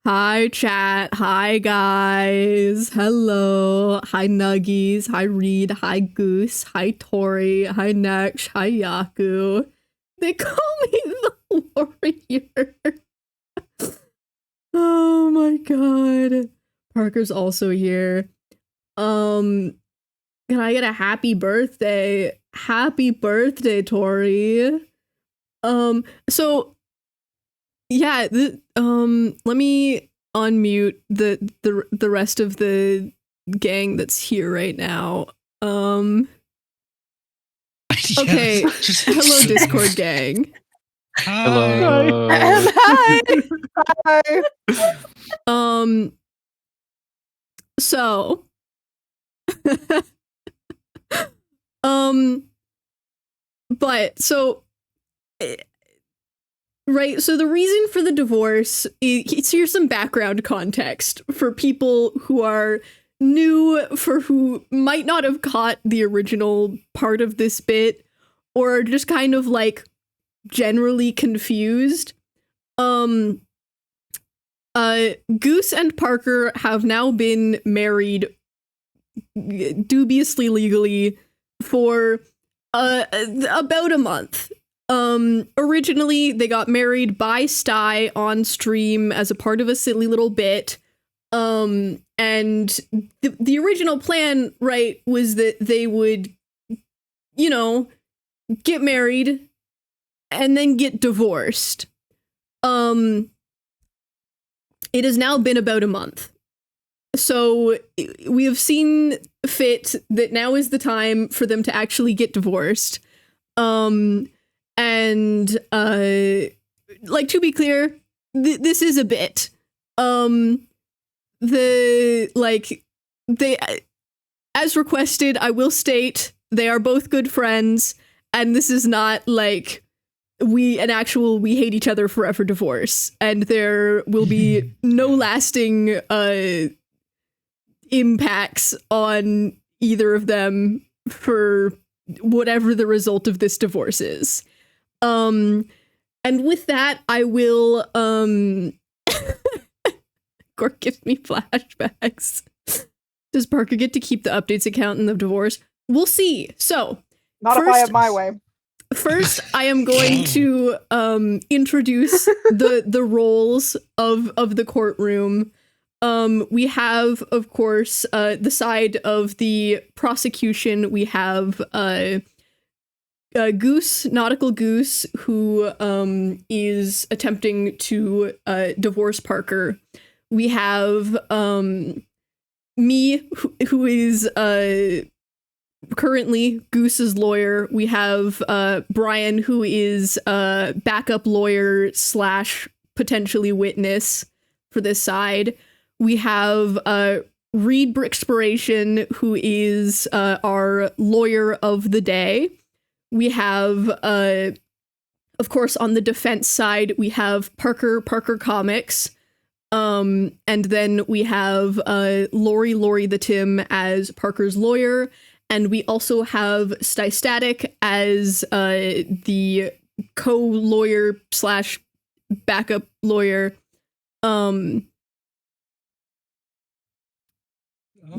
Hi, chat. Hi, guys. Hello. Hi, Nuggies. Hi, Reed. Hi, Goose. Hi, Tori. Hi, Neksh. Hi, Yaku. They call me the warrior. Oh my god. Parker's also here. Can I get a happy birthday? Happy birthday, Tori. So yeah, let me unmute the rest of the gang that's here right now. Okay. Hello, Discord gang. Hello. Hi. Hi. So but so right, so the reason for the divorce is, here's some background context for people who are new, for who might not have caught the original part of this bit, or are just kind of like generally confused. Goose and Parker have now been married dubiously legally for about a month. Originally they got married by Sty on stream as a part of a silly little bit. And the original plan, right, was that they would, you know, get married and then get divorced. It has now been about a month. So we have seen fit that now is the time for them to actually get divorced. And like, to be clear, this is a bit. They, as requested, I will state they are both good friends, and this is not like we hate each other forever divorce, and there will be no lasting impacts on either of them for whatever the result of this divorce is. And with that, I will Gork gives me flashbacks. Does Parker get to keep the updates account in the divorce? We'll see. So Not if I have my way. First, I am going to introduce the roles of the courtroom. We have, of course, the side of the prosecution. We have Goose, Nautical Goose, who is attempting to divorce Parker. We have me, who is currently Goose's lawyer. We have Brian, who is backup lawyer / potentially witness for this side. We have Reed Brickspiration, who is our lawyer of the day. We have, of course, on the defense side, we have parkercomics. And then we have Lori the Tim as Parker's lawyer. And we also have Static as the co-lawyer / backup lawyer.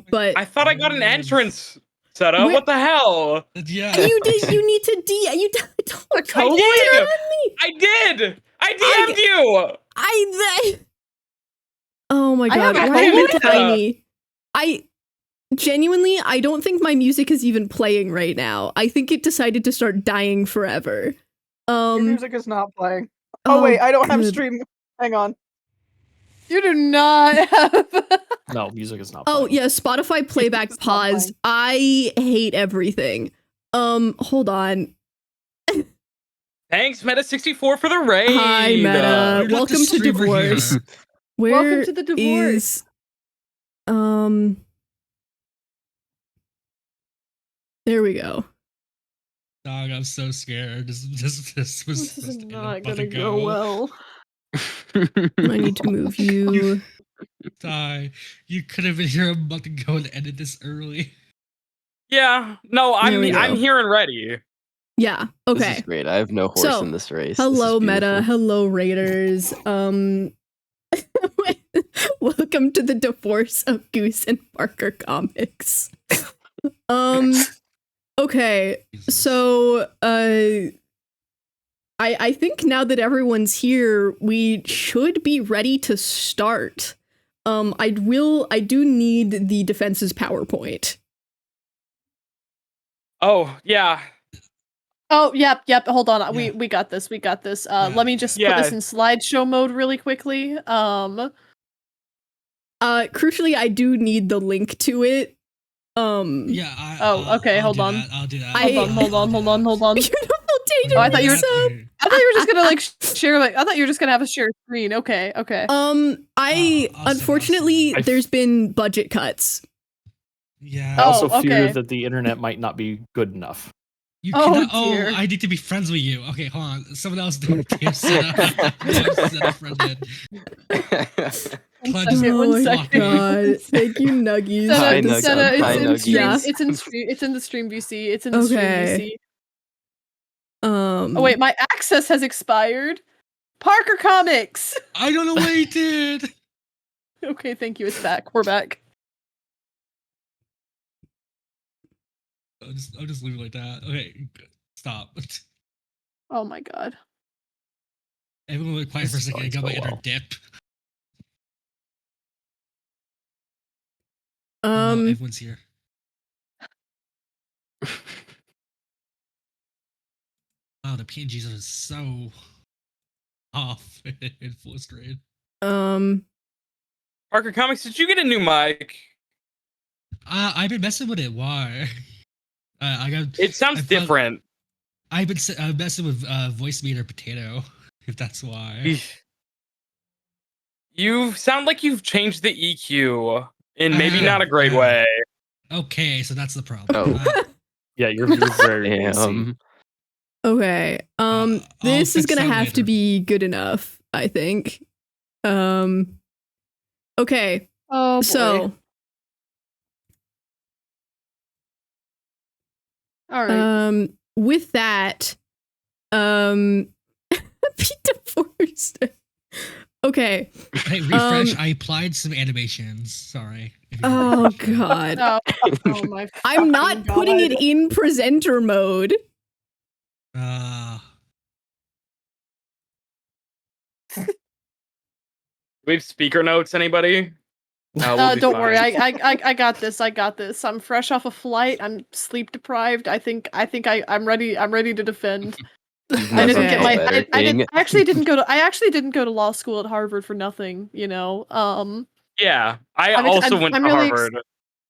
But I thought I got an entrance set up. What the hell? Yeah. You need to you don't co-lawyer? I did. I DM'd you. Oh my god, why are you tiny? Genuinely, I don't think my music is even playing right now. I think it decided to start dying forever. Your music is not playing. Oh wait, I don't have stream. Hang on. You do not have. No, music is not playing. Oh yeah, Spotify playback paused. I hate everything. Hold on. Thanks, Meta64 for the raid. Hi, Meta. Welcome to divorce. Welcome to the divorce. There we go. Dog, I'm so scared. This was This is not gonna go well. I need to move you. Die. You could have been here a month ago and ended this early. Yeah. No, I'm here and ready. Yeah. Okay. This is great. I have no horse in this race. Hello, Meta. Hello, Raiders. Welcome to the divorce of Goose and Parker Comics. Okay, so I think now that everyone's here, we should be ready to start. I do need the defense's PowerPoint. Oh, yeah. Oh, yep. Hold on. Yeah. We got this. Let me just put Yeah. this in slideshow mode really quickly. Crucially, I do need the link to it. Yeah. Okay, I'll hold do on. that. I'll do that. Hold on. Beautiful day, Oh, I thought you were- Teresa. I thought you were just gonna like share I thought you were just gonna have a share screen. Okay. Unfortunately, I- there's been budget cuts. Yeah. I also Oh, fear okay. that the internet might not be good enough. You Oh, cannot. dear. I need to be friends with you. Okay, hold on. Someone else do a game setup. One second. God. Thank you, Nuggies. Hi, for Nuggies. this- Senna, Hi, it's in stream. Yeah. It's in stream. It's in the stream VC. It's in the Okay. stream VC. Oh wait, my access has expired. Parker Comics. I don't know what he did. Okay, thank you. It's back. We're back. I'll just leave it like that. Okay, stop. Oh my god. Everyone went quiet for a This is second. I got my going so inner well. dip. Everyone's here. Wow, the PNGs are so off in full screen. Parker Comics, did you get a new mic? I've been messing with it. Why? I got. It sounds I found- different. I've been messing with voice meter potato. If that's why. You sound like you've changed the EQ in maybe Uh, not a great way. Okay, so that's the problem. Oh. Yeah, you're very Um, Okay. I'll This is fix gonna that have to later. be good enough, I think. Okay. Oh boy. So, All right. with that, be divorced. Okay. Hey, refresh. I applied some animations. Sorry. if you Oh refresh it. God. Oh my. I'm not fucking putting God. it in presenter mode. We have speaker notes, anybody? No, we'll be Don't worry. fine. I got this. I got this. I'm fresh off a flight. I'm sleep deprived. I'm ready. I'm ready to defend. I didn't get my. I actually didn't go to law school at Harvard for nothing. You know. Yeah, I I'm also went I'm to really Harvard.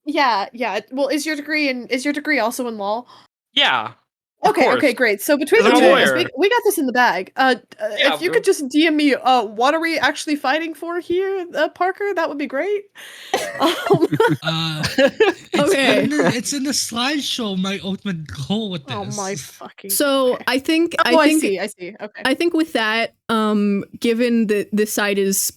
Yeah. Well, is your degree also in law? Yeah. Okay, course. okay, great. So between the 'Cause two I'm a of us, lawyer. we got this in the bag. Yeah, If you could just DM me, what are we actually fighting for here, Parker? That would be great. Okay. It's in the slideshow. My ultimate goal with this. Oh my fucking. So okay. I think I see. Okay. I think with that, given that this side is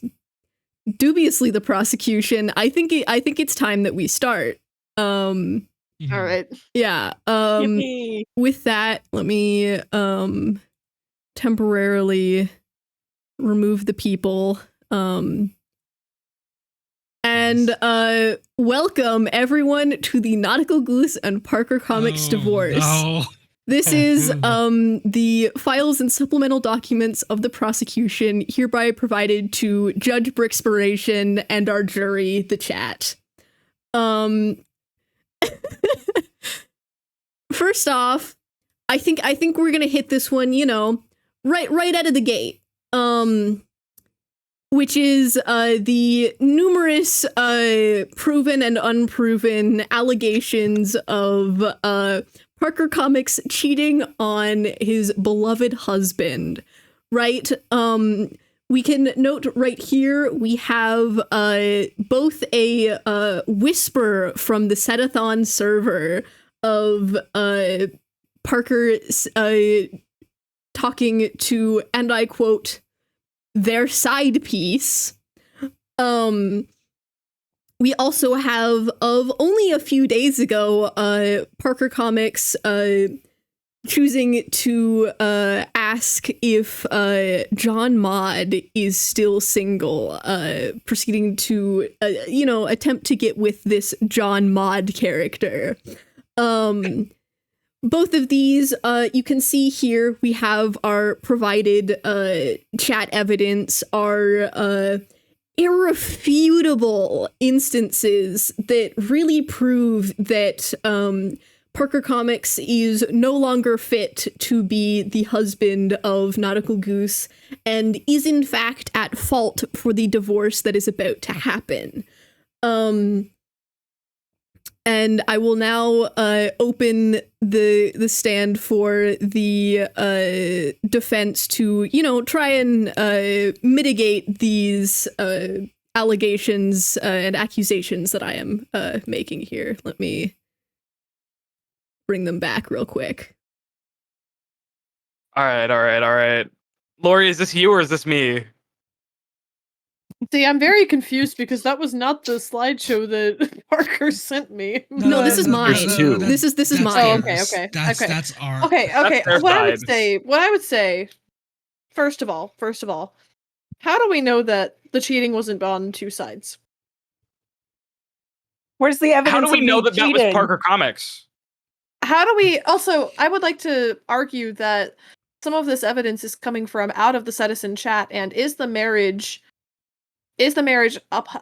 dubiously the prosecution, I think it's time that we start. Mhm. All right. Yeah. Yippee. With that, let me temporarily remove the people. And welcome everyone to the Nautical Goose and Parker Comics Oh, divorce. No. This is the files and supplemental documents of the prosecution hereby provided to Judge Brickspiration and our jury, the chat. First off, I think we're gonna hit this one, right out of the gate. Which is the numerous proven and unproven allegations of Parker Comics cheating on his beloved husband, right? We can note right here we have both a whisper from the Setathon server of Parker talking to, and I quote, their side piece. We also have, of only a few days ago, Parker Comics choosing to ask ask if John Mod is still single, proceeding to attempt to get with this John Mod character. Both of these, you can see here, we have our provided chat evidence, our irrefutable instances that really prove that Parker Comics is no longer fit to be the husband of Nautical Goose and is in fact at fault for the divorce that is about to happen. And I will now open the stand for the defense to, try and mitigate these allegations and accusations that I am making here. Let me bring them back real quick. All right. Lori, is this you or is this me? See, I'm very confused because that was not the slideshow that Parker sent me. No, this is mine. There's two. This is mine. Oh, okay. That's our. Okay. That's their What side. I would say, first of all, how do we know that the cheating wasn't on two sides? Where's the evidence? How do we know that that was cheating? Parker Comics? How do we also? I would like to argue that some of this evidence is coming from out of the Citizen chat, and is the marriage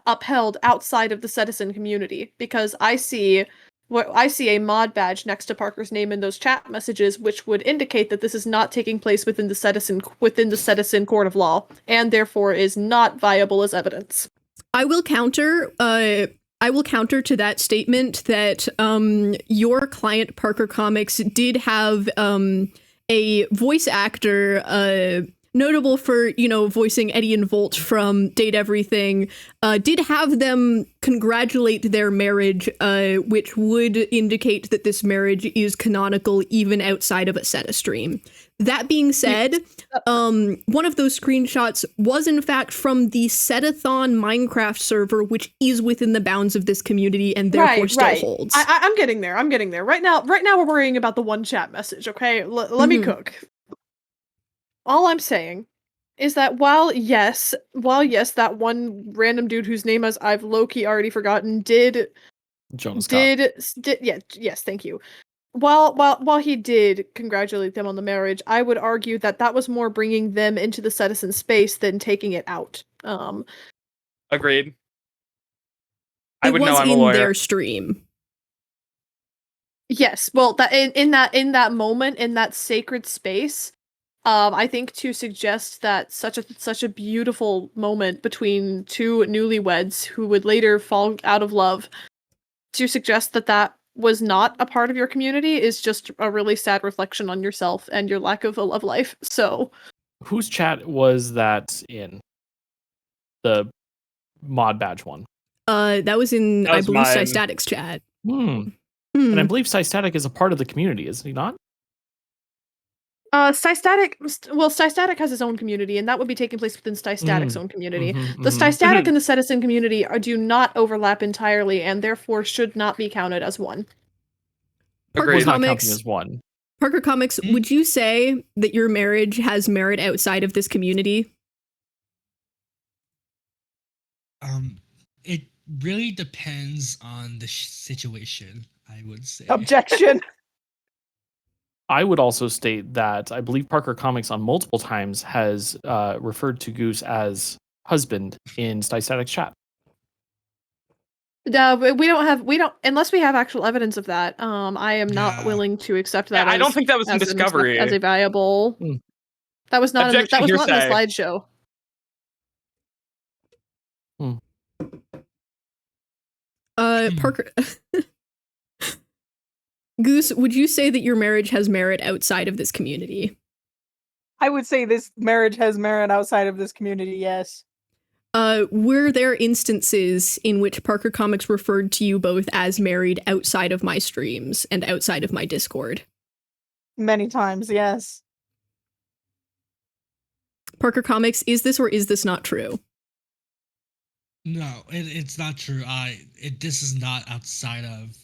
upheld outside of the Citizen community? Because I see a mod badge next to Parker's name in those chat messages, which would indicate that this is not taking place within the Citizen court of law, and therefore is not viable as evidence. I will counter to that statement that your client Parker Comics did have a voice actor notable for, voicing Eddie and Volt from Date Everything, did have them congratulate their marriage, which would indicate that this marriage is canonical even outside of a Seta stream. That being said, one of those screenshots was in fact from the Setathon Minecraft server, which is within the bounds of this community and therefore still holds. I'm getting there. Right now we're worrying about the one chat message, okay? Let me cook. All I'm saying is that while yes, that one random dude whose name I've low-key already forgotten Jonas yes, thank you. While he did congratulate them on the marriage, I would argue that was more bringing them into the Citizen space than taking it out. Agreed. I It would was know I'm a in lawyer. their stream. Yes, well, that in that moment, in that sacred space, I think to suggest that such a beautiful moment between two newlyweds who would later fall out of love, to suggest that was not a part of your community is just a really sad reflection on yourself and your lack of a love life. So, whose chat was that in? The mod badge one. That was in, That was I believe, mine. Cystatic's chat. And I believe Cystatic is a part of the community, is he not? Cystatic has its own community, and that would be taking place within Cystatic's own community. The Mhm. Cystatic and the Citizen community do not overlap entirely, and therefore should not be counted as one. Parker Was not counting Comics, as one. Parker Comics, would you say that your marriage has merit outside of this community? It really depends on the situation, I would say. Objection. I would also state that I believe Parker Comics on multiple times has referred to Goose as husband in Cystatic's chat. We don't unless we have actual evidence of that. I am not Yeah. willing to accept that. I don't think that was in Discovery. As a viable. Hmm. That was not. Objection, That was not in the hearsay. slideshow. Parker Goose, would you say that your marriage has merit outside of this community? I would say this marriage has merit outside of this community, yes. Were there instances in which Parker Comics referred to you both as married outside of my streams and outside of my Discord? Many times, yes. Parker Comics, is this or is this not true? No, it's not true. This is not outside of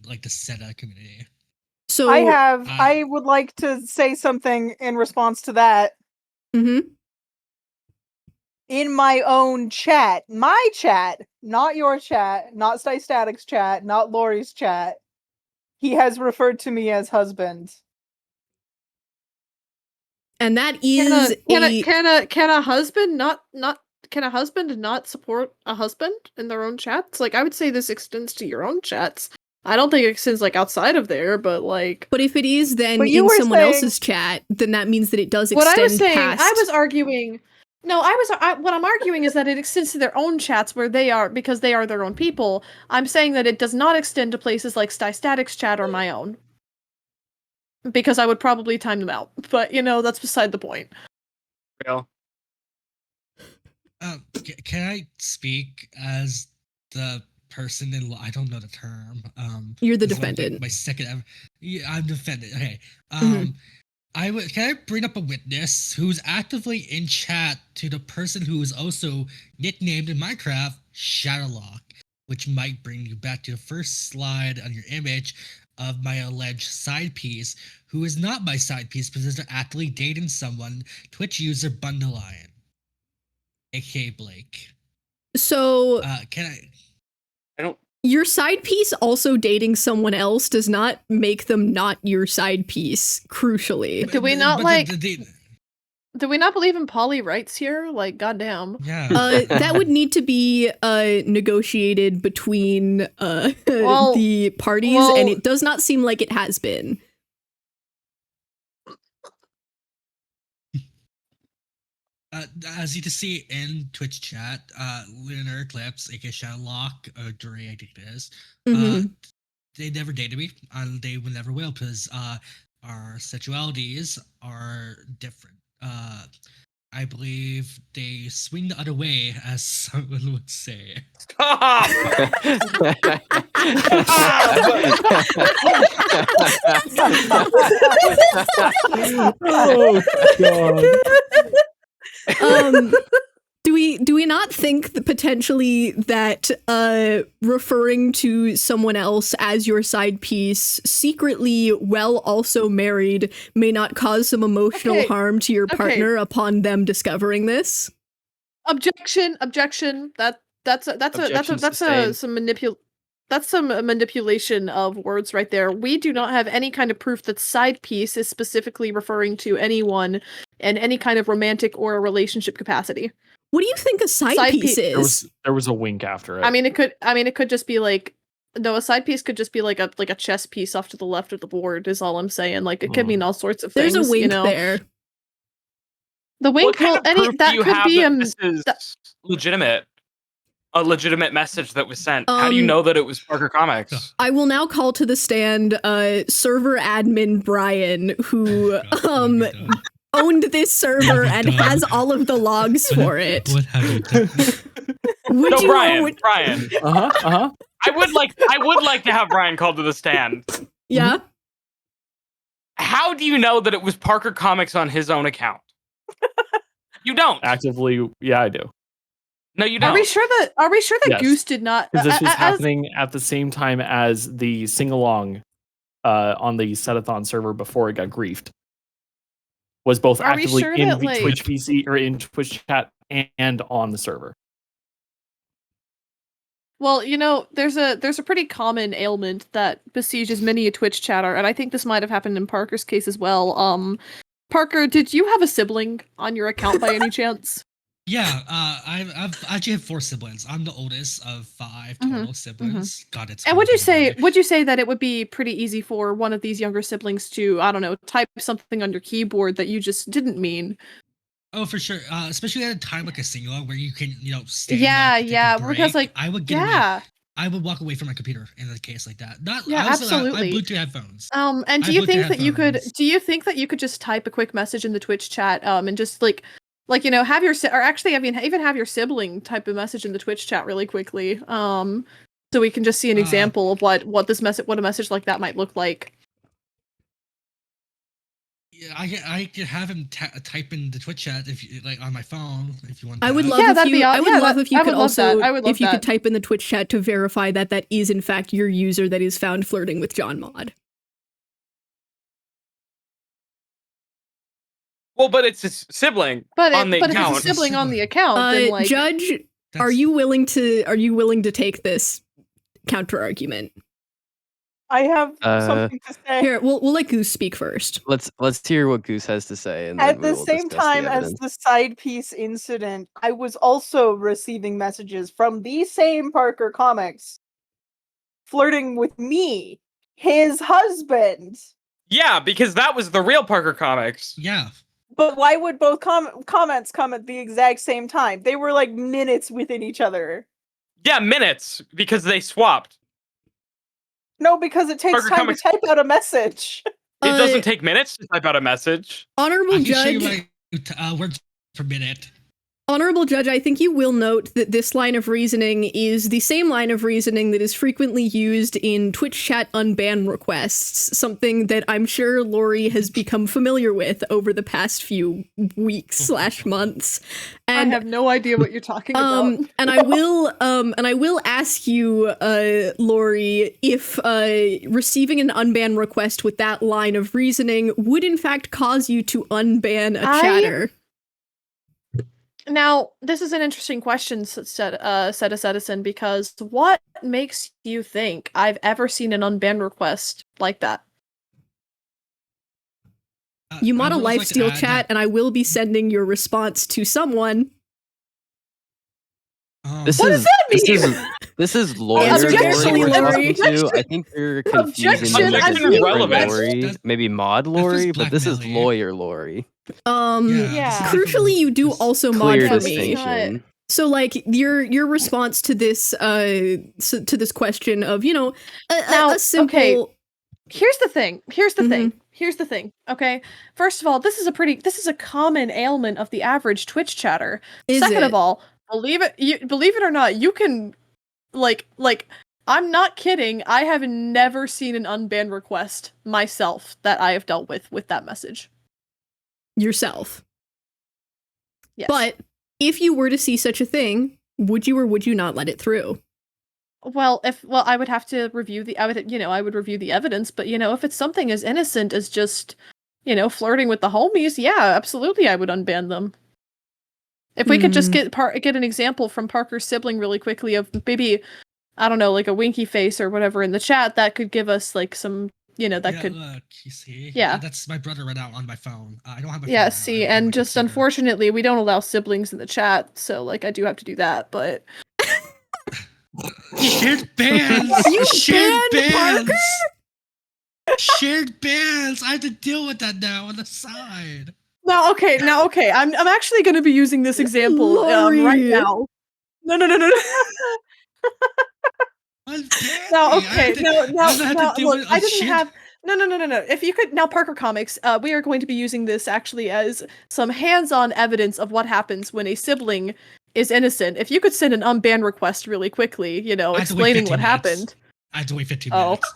like the Seta community. So I would like to say something in response to that. Mm-hmm. In my own chat, my chat, not your chat, not Static's chat, not Lori's chat, he has referred to me as husband. And that is can a husband not support a husband in their own chats? Like, I would say this extends to your own chats. I don't think it extends like outside of there, but like. But if it is then in someone else's chat, then that means that it does extend What I was saying, past. I was arguing. No, what I'm arguing is that it extends to their own chats where they are, because they are their own people. I'm saying that it does not extend to places like Static's chat or my own. Because I would probably time them out. But, that's beside the point. Real. Can I speak as the person in I don't know the term. You're the defendant. My second ever. Yeah, I'm defendant. Okay. Can I bring up a witness who's actively in chat to the person who is also nicknamed in Minecraft Shadowlock, which might bring you back to the first slide on your image of my alleged side piece, who is not my side piece because they're actively dating someone, Twitch user Bundalion, aka Blake. So can I don't. Your side piece also dating someone else does not make them not your side piece, crucially. Do we not do we not believe in poly rights here? Like, goddamn. Yeah. That would need to be negotiated between the parties, and it does not seem like it has been. As you can see in Twitch chat, Lunar Eclipse, aka Shadowlock, or Duray, I think it is, they never dated me, and they will never will, because our sexualities are different. I believe they swing the other way, as someone would say. Stop! Oh god. Do we not think that potentially that referring to someone else as your side piece secretly, while also married, may not cause some emotional harm to your partner upon them discovering this? Objection. That's some manipulation of words right there. We do not have any kind of proof that side piece is specifically referring to anyone in any kind of romantic or a relationship capacity. What do you think a side piece is? There was a wink after it. I mean, it could just be like, no, a side piece could just be like a chess piece off to the left of the board. Is all I'm saying. Like, it could mean all sorts of things. There's a wink there. The wink. What kind of proof do you have that this is legitimate? A legitimate message that was sent. How do you know that it was Parker Comics? I will now call to the stand server admin Brian, who owned this server and has all of the logs for it. What happened? Brian. I would like to have Brian called to the stand. Yeah. How do you know that it was Parker Comics on his own account? You don't. Actively, yeah, I do. No, you don't. Are we sure that Yes. Goose did not? Because this was happening at the same time as the sing-along on the Setathon server before it got griefed. Was both actively in Twitch PC or in Twitch chat and on the server. Well, there's a pretty common ailment that besieges many a Twitch chatter, and I think this might have happened in Parker's case as well. Parker, did you have a sibling on your account by any chance? Yeah, I've actually have 4 siblings. I'm the oldest of 5 total siblings. God, it's. And would you say that it would be pretty easy for one of these younger siblings to, I don't know, type something on your keyboard that you just didn't mean? Oh, for sure. Especially at a time like a single where you can, stand yeah, up, take a break. because like I would get away. I would walk away from my computer in a case like that. Absolutely. I Bluetooth headphones. And do you think that you could just type a quick message in the Twitch chat, and just have your even have your sibling type a message in the Twitch chat really quickly, so we can just see an example of what a message like that might look like. Yeah, I could have him type in the Twitch chat if you on my phone if you want. I would love if you could type in the Twitch chat to verify that is in fact your user that is found flirting with John Mod. Well, but it's his sibling on the account. If it's a sibling on the account, then like Judge, are you willing to take this counter argument? I have something to say. Here, we'll let Goose speak first. Let's hear what Goose has to say, and at then the same time as the side piece incident, I was also receiving messages from the same Parker Comics flirting with me, his husband. Yeah, because that was the real Parker Comics. Yeah. But why would both comments come at the exact same time? They were like minutes within each other. Yeah, minutes, because they swapped. No, because it takes time to type out a message. It doesn't take minutes to type out a message. Honorable Judge. Words per minute. Honorable Judge, I think you will note that this line of reasoning is the same line of reasoning that is frequently used in Twitch chat unban requests, something that I'm sure Lori has become familiar with over the past few weeks / months. And I have no idea what you're talking about. And I will ask you, Lori, if receiving an unban request with that line of reasoning would in fact cause you to unban a chatter. Now, this is an interesting question, said Edison, because what makes you think I've ever seen an unban request like that? You mod a lifesteal chat, and I will be sending your response to someone. What does that mean? This is Lori. Lori. I think you're confusing Lori. Maybe mod Lori, but this is lawyer Lori. Crucially, you do also mod for me. So, like, your response to this question of, you know, a simple. Okay. Here's the thing. Okay. First of all, this is a common ailment of the average Twitch chatter. Second of all, believe it or not, you can like I'm not kidding. I have never seen an unban request myself that I have dealt with that message. Yourself. Yes. But if you were to see such a thing, would you or would you not let it through? Well, I would have to review I would review the evidence, but if it's something as innocent as just, flirting with the homies, yeah, absolutely I would unban them. If we could just get an example from Parker's sibling really quickly of maybe, I don't know, like a winky face or whatever in the chat, that could give us like some, could. Look, you see? Yeah. That's my brother right out on my phone. I don't have my phone. Yeah, see, and just unfortunately, we don't allow siblings in the chat, so like I do have to do that, but. Shared bands! You shared bands! Shared bands! I have to deal with that now on the side. Now, okay. I'm actually going to be using this example right now. No. No, okay. No. Look, I didn't have. No. If you could now, Parker Comics, we are going to be using this actually as some hands-on evidence of what happens when a sibling is innocent. If you could send an unban request really quickly, explaining what happened. I have to wait 15 minutes.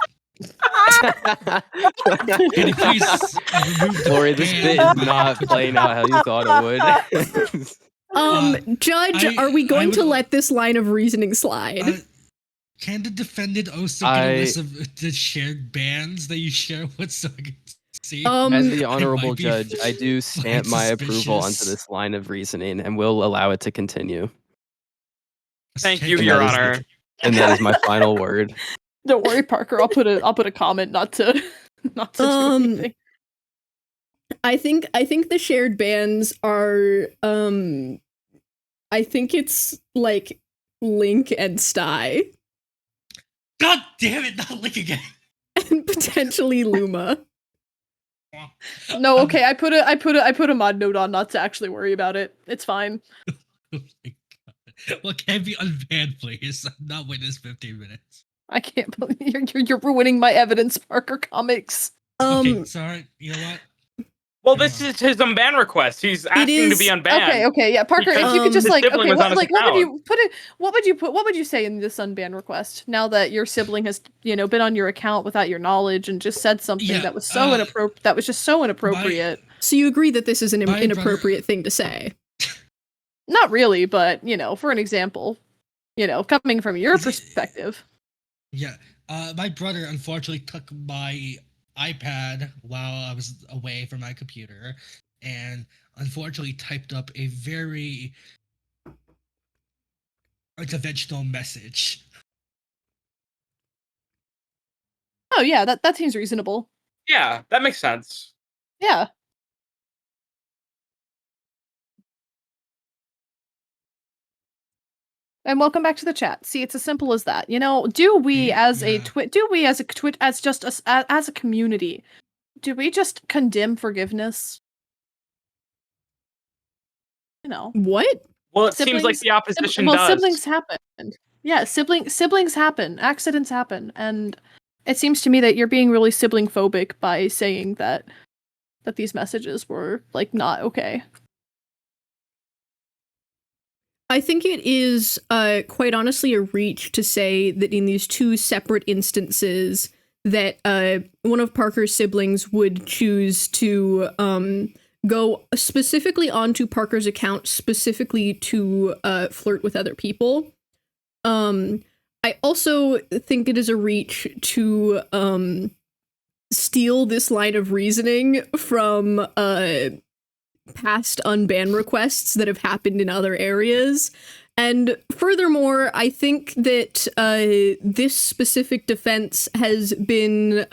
Can you please Lori, this bit is not playing out how you thought it would. Judge, are we going to let this line of reasoning slide? Can the defendant also get a list of the shared bands that you share with so I can see? As the honorable judge, I do stamp my approval onto this line of reasoning and will allow it to continue. Thank you, Your Honor. And that is my final word. Don't worry, Parker. I'll put a comment not to do anything. I think the shared bands are I think it's like Link and Sty. God damn it, not Link again. And potentially Luma. No, okay, I put a mod note on not to actually worry about it. It's fine. Oh my God. Well, can I be unbanned, please? I'm not waiting this 15 minutes. I can't believe you're ruining my evidence, Parker Comics. Okay, sorry. You know what? Well, this is his unban request. He's asking to be unbanned. Okay, yeah, Parker. If you could just what would you say in this unban request? Now that your sibling has been on your account without your knowledge and just said something that was so inappropriate. That was just so inappropriate. So you agree that this is an inappropriate thing to say? Not really, but for an example, coming from your perspective. Yeah, my brother unfortunately took my iPad while I was away from my computer, and unfortunately typed up a very unconventional message. Oh yeah, that seems reasonable. Yeah, that makes sense. Yeah. And welcome back to the chat. See, it's as simple as that. You know, do we as a community, do we just condemn forgiveness? You know. What? Well, it seems like the opposition does. Siblings happen. Yeah, siblings happen. Accidents happen, and it seems to me that you're being really sibling phobic by saying that these messages were like not okay. I think it is quite honestly a reach to say that in these two separate instances that one of Parker's siblings would choose to go specifically onto Parker's account specifically to flirt with other people. I also think it is a reach to steal this line of reasoning from past unban requests that have happened in other areas. And furthermore, I think that this specific defense has been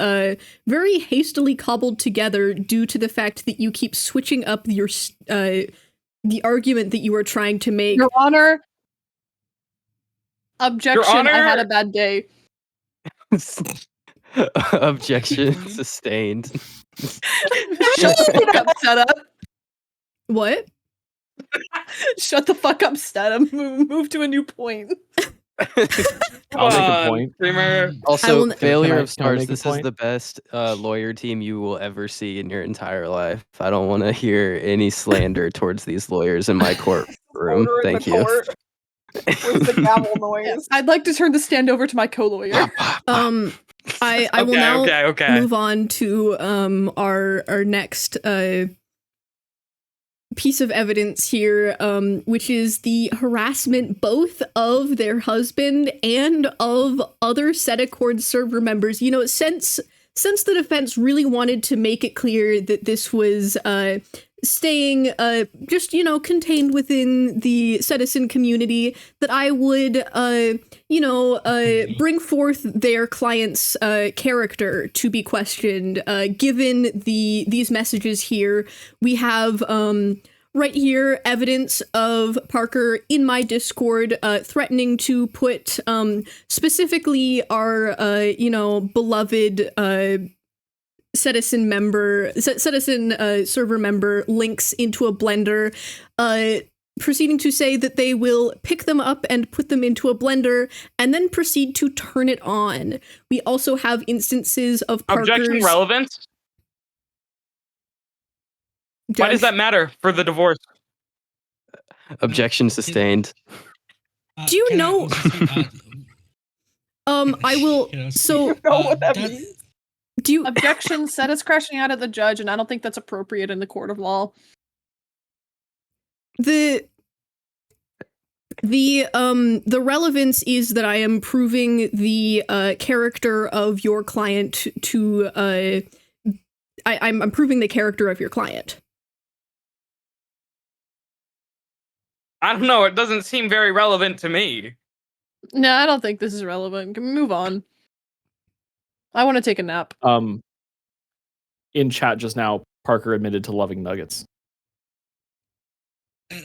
very hastily cobbled together due to the fact that you keep switching up your the argument that you are trying to make. Your Honor. Objection, Your Honor? I had a bad day. Objection sustained. Shut the fuck up, setup. What? Shut the fuck up, Statum. Move to a new point. I'll make a point. Also, failure of stars. This is the best lawyer team you will ever see in your entire life. I don't want to hear any slander towards these lawyers in my courtroom. Thank you. With the gavel noise. I'd like to turn the stand over to my co-lawyer. I will now move on to our next piece of evidence here, which is the harassment both of their husband and of other Setaccord server members. You know, since the defense really wanted to make it clear that this was staying just, you know, contained within the citizen community, that I would bring forth their client's character to be questioned. Given these messages here, we have right here evidence of Parker in my Discord threatening to put specifically our beloved citizen server member links into a blender, proceeding to say that they will pick them up and put them into a blender and then proceed to turn it on. We also have instances of Parker's... Objection relevant? Why does that matter for the divorce? Objection sustained. Do you know... I will... So... You know what that means? Do you objection said it's crashing out at the judge, and I don't think that's appropriate in the court of law. The relevance is that I am proving the character of your client to I'm proving the character of your client. I don't know, it doesn't seem very relevant to me. No, I don't think this is relevant. Can we move on? I want to take a nap. In chat just now, Parker admitted to loving nuggets.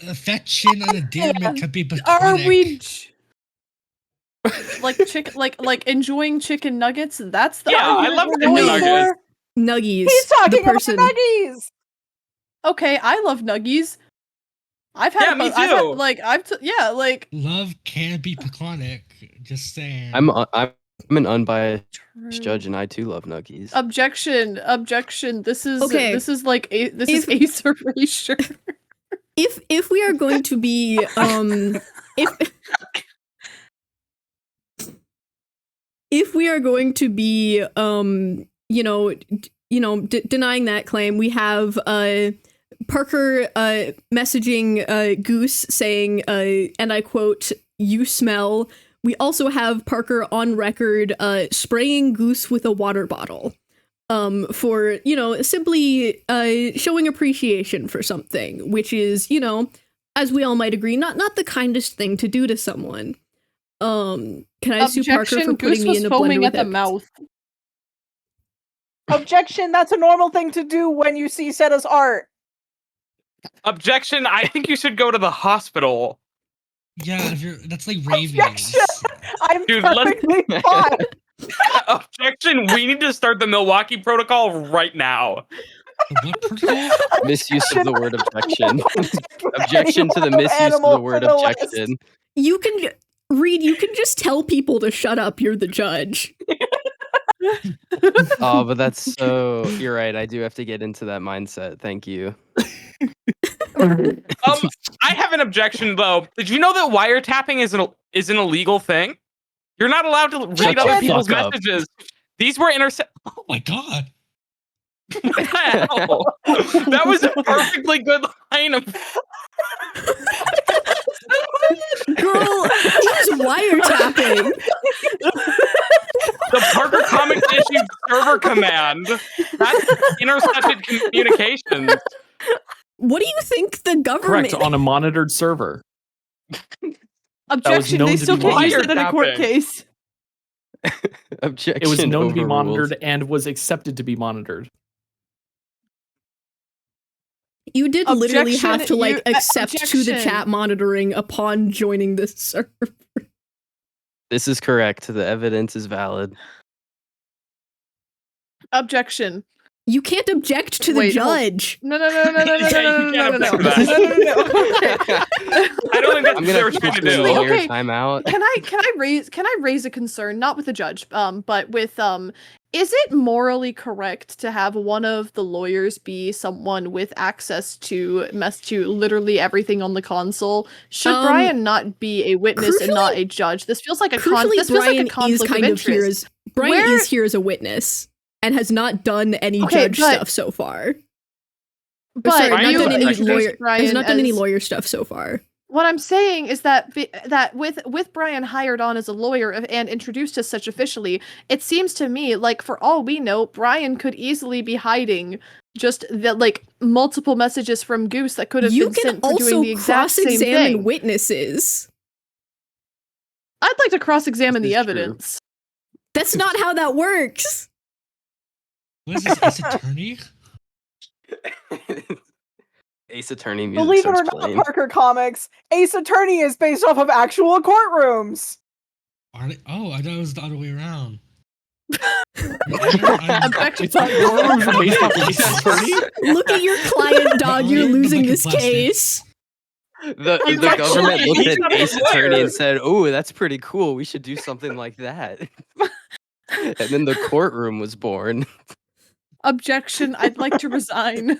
Affection and endearment could be platonic. Are we like enjoying chicken nuggets? That's the I love chicken nuggets. Nuggies. He's talking about nuggies. Okay, I love nuggies. I've had me too. Love can be platonic. Just saying. I'm an unbiased judge, and I too love nuggies. Objection. This is okay. This is Ace erasure. If we are going to be if we are going to be denying that claim, we have Parker messaging Goose saying, and I quote, "You smell." We also have Parker on record spraying Goose with a water bottle. for, you know, simply showing appreciation for something, which is, you know, as we all might agree, not the kindest thing to do to someone. Can I sue Parker for putting me in a blender with at the mouth? Objection, that's a normal thing to do when you see Seta's art. Objection, I think you should go to the hospital. Yeah, that's like rabies. Objection! I'm perfectly fine. Objection, we need to start the Milwaukee Protocol right now. What protocol? Misuse of the word objection. Objection to the misuse of the word objection. You can, Reed, you can just tell people to shut up. You're the judge. Oh, but that's so... You're right, I do have to get into that mindset. Thank you. I have an objection, though. Did you know that wiretapping is an illegal thing? You're not allowed to read other people's messages. These were Oh my god. What the hell? That was a perfectly good line of... Girl, who's wiretapping? The Parker Comics issued server command. That's intercepted communications. What do you think the government... Correct, on a monitored server. Objection, they still can't use it in a court case. Objection. It was known to be overruled. monitored and was accepted to be monitored. You did literally have to, like, accept objection. to the chat monitoring upon joining this server. This is correct. The evidence is valid. Objection. You can't object to the judge. No. I don't think that's what they were trying to do. Okay. Timeout. Can I raise a concern, not with the judge, but with is it morally correct to have one of the lawyers be someone with access to literally everything on the console? Should Brian not be a witness and not a judge? This feels like a conflict of interest. Brian is here as a witness and has not done any judge stuff so far. But has not done any lawyer stuff so far. What I'm saying is that with Brian hired on as a lawyer and introduced as such officially, it seems to me like, for all we know, Brian could easily be hiding just multiple messages from Goose that could have been sent for doing the exact same thing. You can also cross-examine witnesses. I'd like to cross-examine the evidence. That's not how that works. What is this, Ace Attorney? Ace Attorney music. Believe it or not, Parker Comics, Ace Attorney is based off of actual courtrooms. Are they? Oh, I thought it was the other way around. Look at your client, dog. You're losing this case. The government looked at Ace Attorney and said, "Oh, that's pretty cool. We should do something like that." And then the courtroom was born. Objection, I'd like to resign.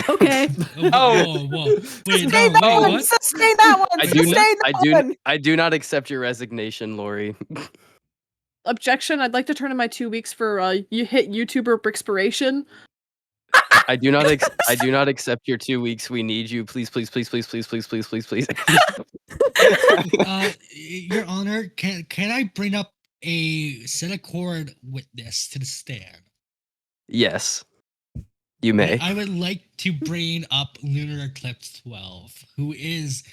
Okay. Whoa. Wait, sustain that one. Sustain that one. I do not accept your resignation, Lori. Objection, I'd like to turn in my 2 weeks for you hit YouTuber expiration. I do not accept your 2 weeks. We need you. Please. Your Honor, can I bring up a Senate court witness to the stand? Yes, you may. I would like to bring up Lunar Eclipse 12, who is,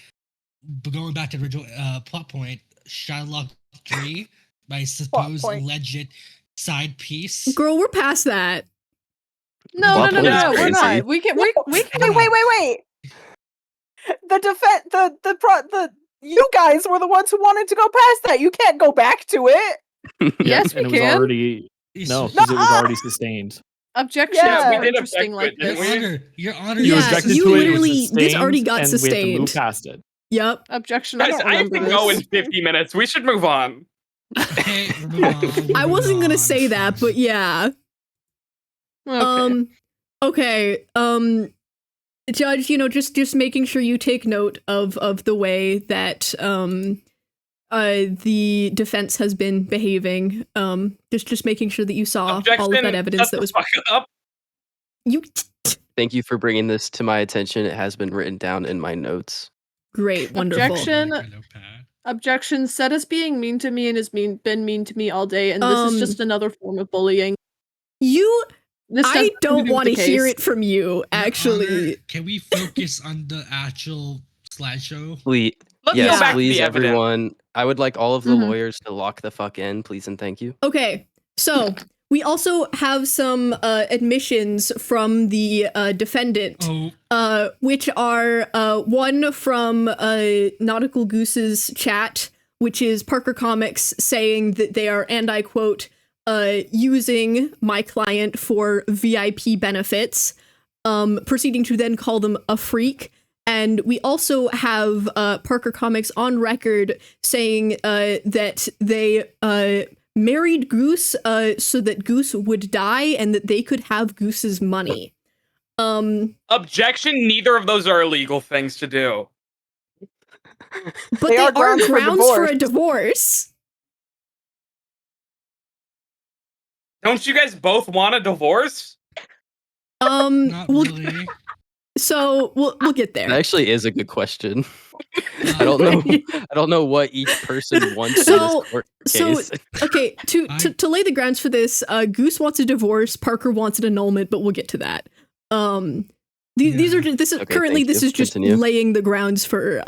going back to the original plot point, Shylock 3, my supposed alleged side piece. Girl, we're past that. No, we're not. We can. Wait. The you guys were the ones who wanted to go past that. You can't go back to it. Yes, we can. Because it was already sustained. Objection. Yeah, we did interesting like this. Your Honor, you objected to it. It was sustained, this already got sustained. We had to move past it. Yep. Objection. Guys, I have to go in 50 minutes. We should move on. Okay, I wasn't gonna say that, but yeah. Okay. Judge, just making sure you take note of the way that the defense has been behaving. Just making sure that you saw all of that evidence that was up. Thank you for bringing this to my attention. It has been written down in my notes. Great, wonderful. Objection. Seta's being mean to me and has been mean to me all day, and this is just another form of bullying. I don't want to hear it from you, actually. Honor, can we focus on the actual slideshow? Please, Let's go back to please, the evidence. everyone. I would like all of the lawyers to lock the fuck in, please and thank you. Okay, so we also have some admissions from the defendant, which are one from Nautical Goose's chat, which is Parker Comics saying that they are, and I quote, using my client for VIP benefits, proceeding to then call them a freak. And we also have Parker Comics on record saying that they married Goose so that Goose would die and that they could have Goose's money. Objection, neither of those are illegal things to do. But they are grounds for a divorce. Don't you guys both want a divorce? Not really. So we'll get there. That actually is a good question. I don't know. I don't know what each person wants in this court case. Okay, to lay the grounds for this, Goose wants a divorce, Parker wants an annulment, but we'll get to that. These are just, this is currently this is just laying the grounds for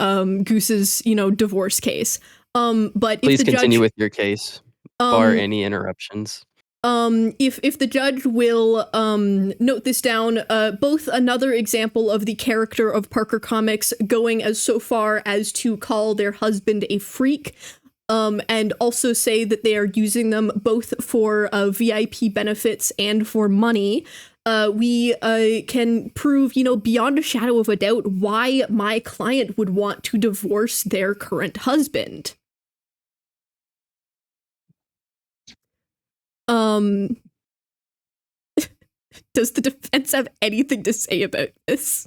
Goose's divorce case. But please if the continue judge, with your case, bar any interruptions. If the judge will note this down, both another example of the character of Parker Comics going as so far as to call their husband a freak, and also say that they are using them both for VIP benefits and for money. We can prove, beyond a shadow of a doubt why my client would want to divorce their current husband. Does the defense have anything to say about this?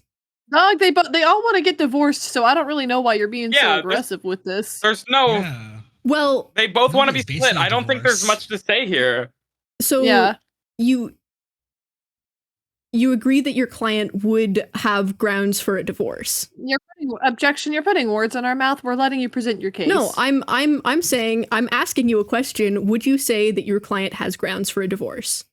No, they all want to get divorced, so I don't really know why you're being so aggressive with this. There's no. Yeah. Well, they both want to be split. I don't think there's much to say here. So you agree that your client would have grounds for a divorce? Objection! You're putting words in our mouth. We're letting you present your case. No, I'm saying, I'm asking you a question. Would you say that your client has grounds for a divorce?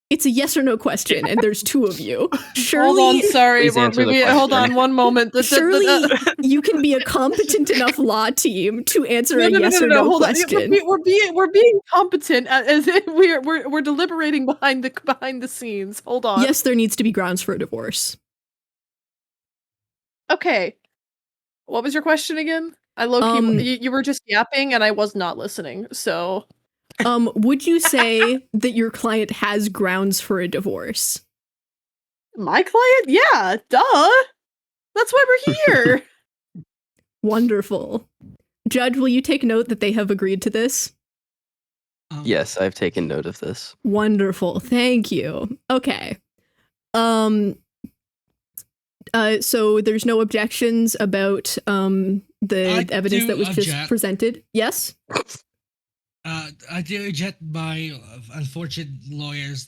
It's a yes or no question, and there's two of you. Surely, hold on, sorry. Hold on one moment. Surely you can be a competent enough law team to answer a yes or no question. We're being competent as if we're deliberating behind the scenes. Hold on. Yes, there needs to be grounds for a divorce. Okay. What was your question again? I low-key, you were just yapping and I was not listening, so... Would you say that your client has grounds for a divorce? My client? Yeah, duh! That's why we're here! Wonderful. Judge, will you take note that they have agreed to this? Yes, I've taken note of this. Wonderful, thank you. Okay. So there's no objections about the evidence that was just presented? Yes? I do reject my unfortunate lawyers.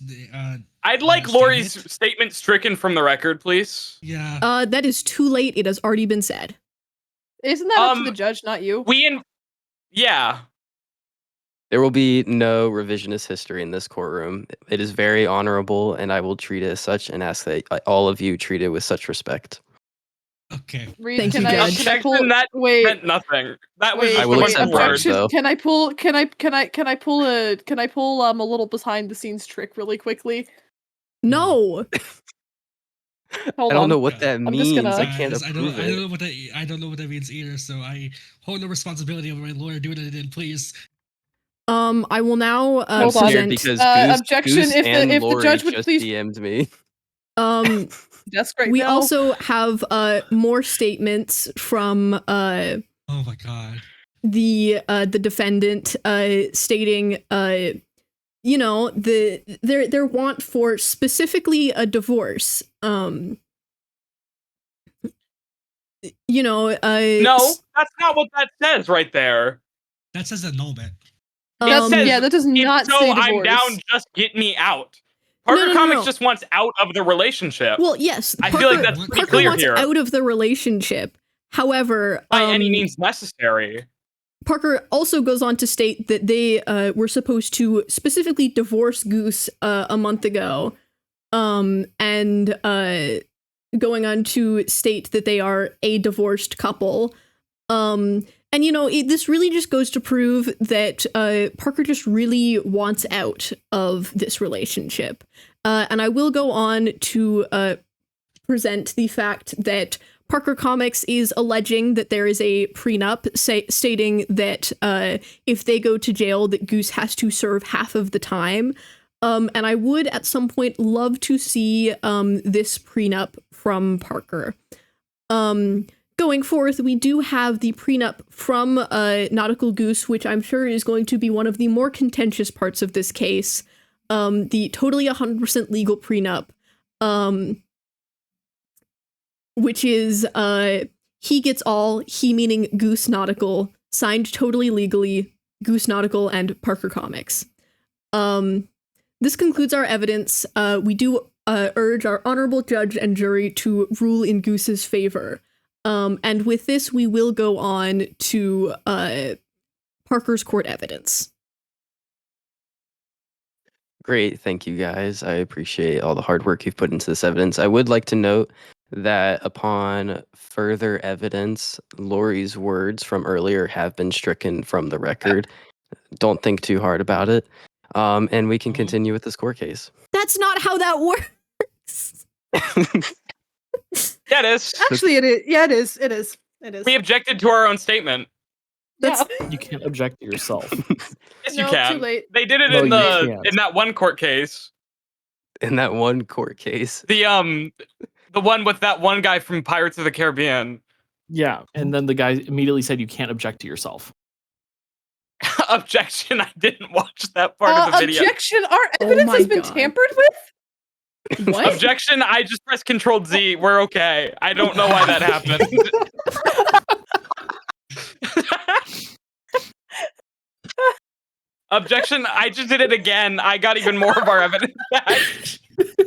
I'd like Lori's statement stricken from the record, please. Yeah. That is too late. It has already been said. Isn't that up to the judge, not you? Yeah. There will be no revisionist history in this courtroom. It is very honorable, and I will treat it as such and ask that all of you treat it with such respect. Okay. Thank you, Judge. That meant nothing. That was I will accept words, though. Can I pull a little behind the scenes trick really quickly? No. Hold I don't on. know what that means. I can't I approve it. I don't know what that means either. So I hold no responsibility over my lawyer doing it. Then please. I will now I'm scared because Goose, objection. Goose if and the Lori judge would just please DM'd me. That's great. We also have more statements from oh my god, the defendant stating their want for specifically a divorce. No, that's not what that says right there. That says annulment. That does not say divorce. I'm down, just get me out. Parker Comics just wants out of the relationship. Well, yes, I feel like that's pretty clear wants here. Out of the relationship. However, by any means necessary. Parker also goes on to state that they were supposed to specifically divorce Goose a month ago, and going on to state that they are a divorced couple. And, you know, this really just goes to prove that Parker just really wants out of this relationship. And I will go on to present the fact that Parker Comics is alleging that there is a prenup stating that if they go to jail, that Goose has to serve half of the time. And I would at some point love to see this prenup from Parker. Going forth, we do have the prenup from Nautical Goose, which I'm sure is going to be one of the more contentious parts of this case. The totally 100% legal prenup, which is he gets all, he meaning Goose Nautical, signed totally legally, Goose Nautical and Parker Comics. This concludes our evidence. We do urge our honorable judge and jury to rule in Goose's favor. And with this, we will go on to Parker's court evidence. Great. Thank you, guys. I appreciate all the hard work you've put into this evidence. I would like to note that upon further evidence, Lori's words from earlier have been stricken from the record. Don't think too hard about it. And we can continue with this court case. That's not how that works. Yeah, it is. Actually, it is. Yeah, it is. It is. It is. We objected to our own statement. Yeah. You can't object to yourself. Yes, No, you can. too late. They did it No, in you can't. that one court case. In that one court case. The one with that one guy from Pirates of the Caribbean. Yeah, and then the guy immediately said you can't object to yourself. Objection! I didn't watch that part of the video. Objection! Our evidence has been tampered with. What? Objection! I just pressed Control Z. We're okay. I don't know why that happened. Objection! I just did it again. I got even more of our evidence back. Look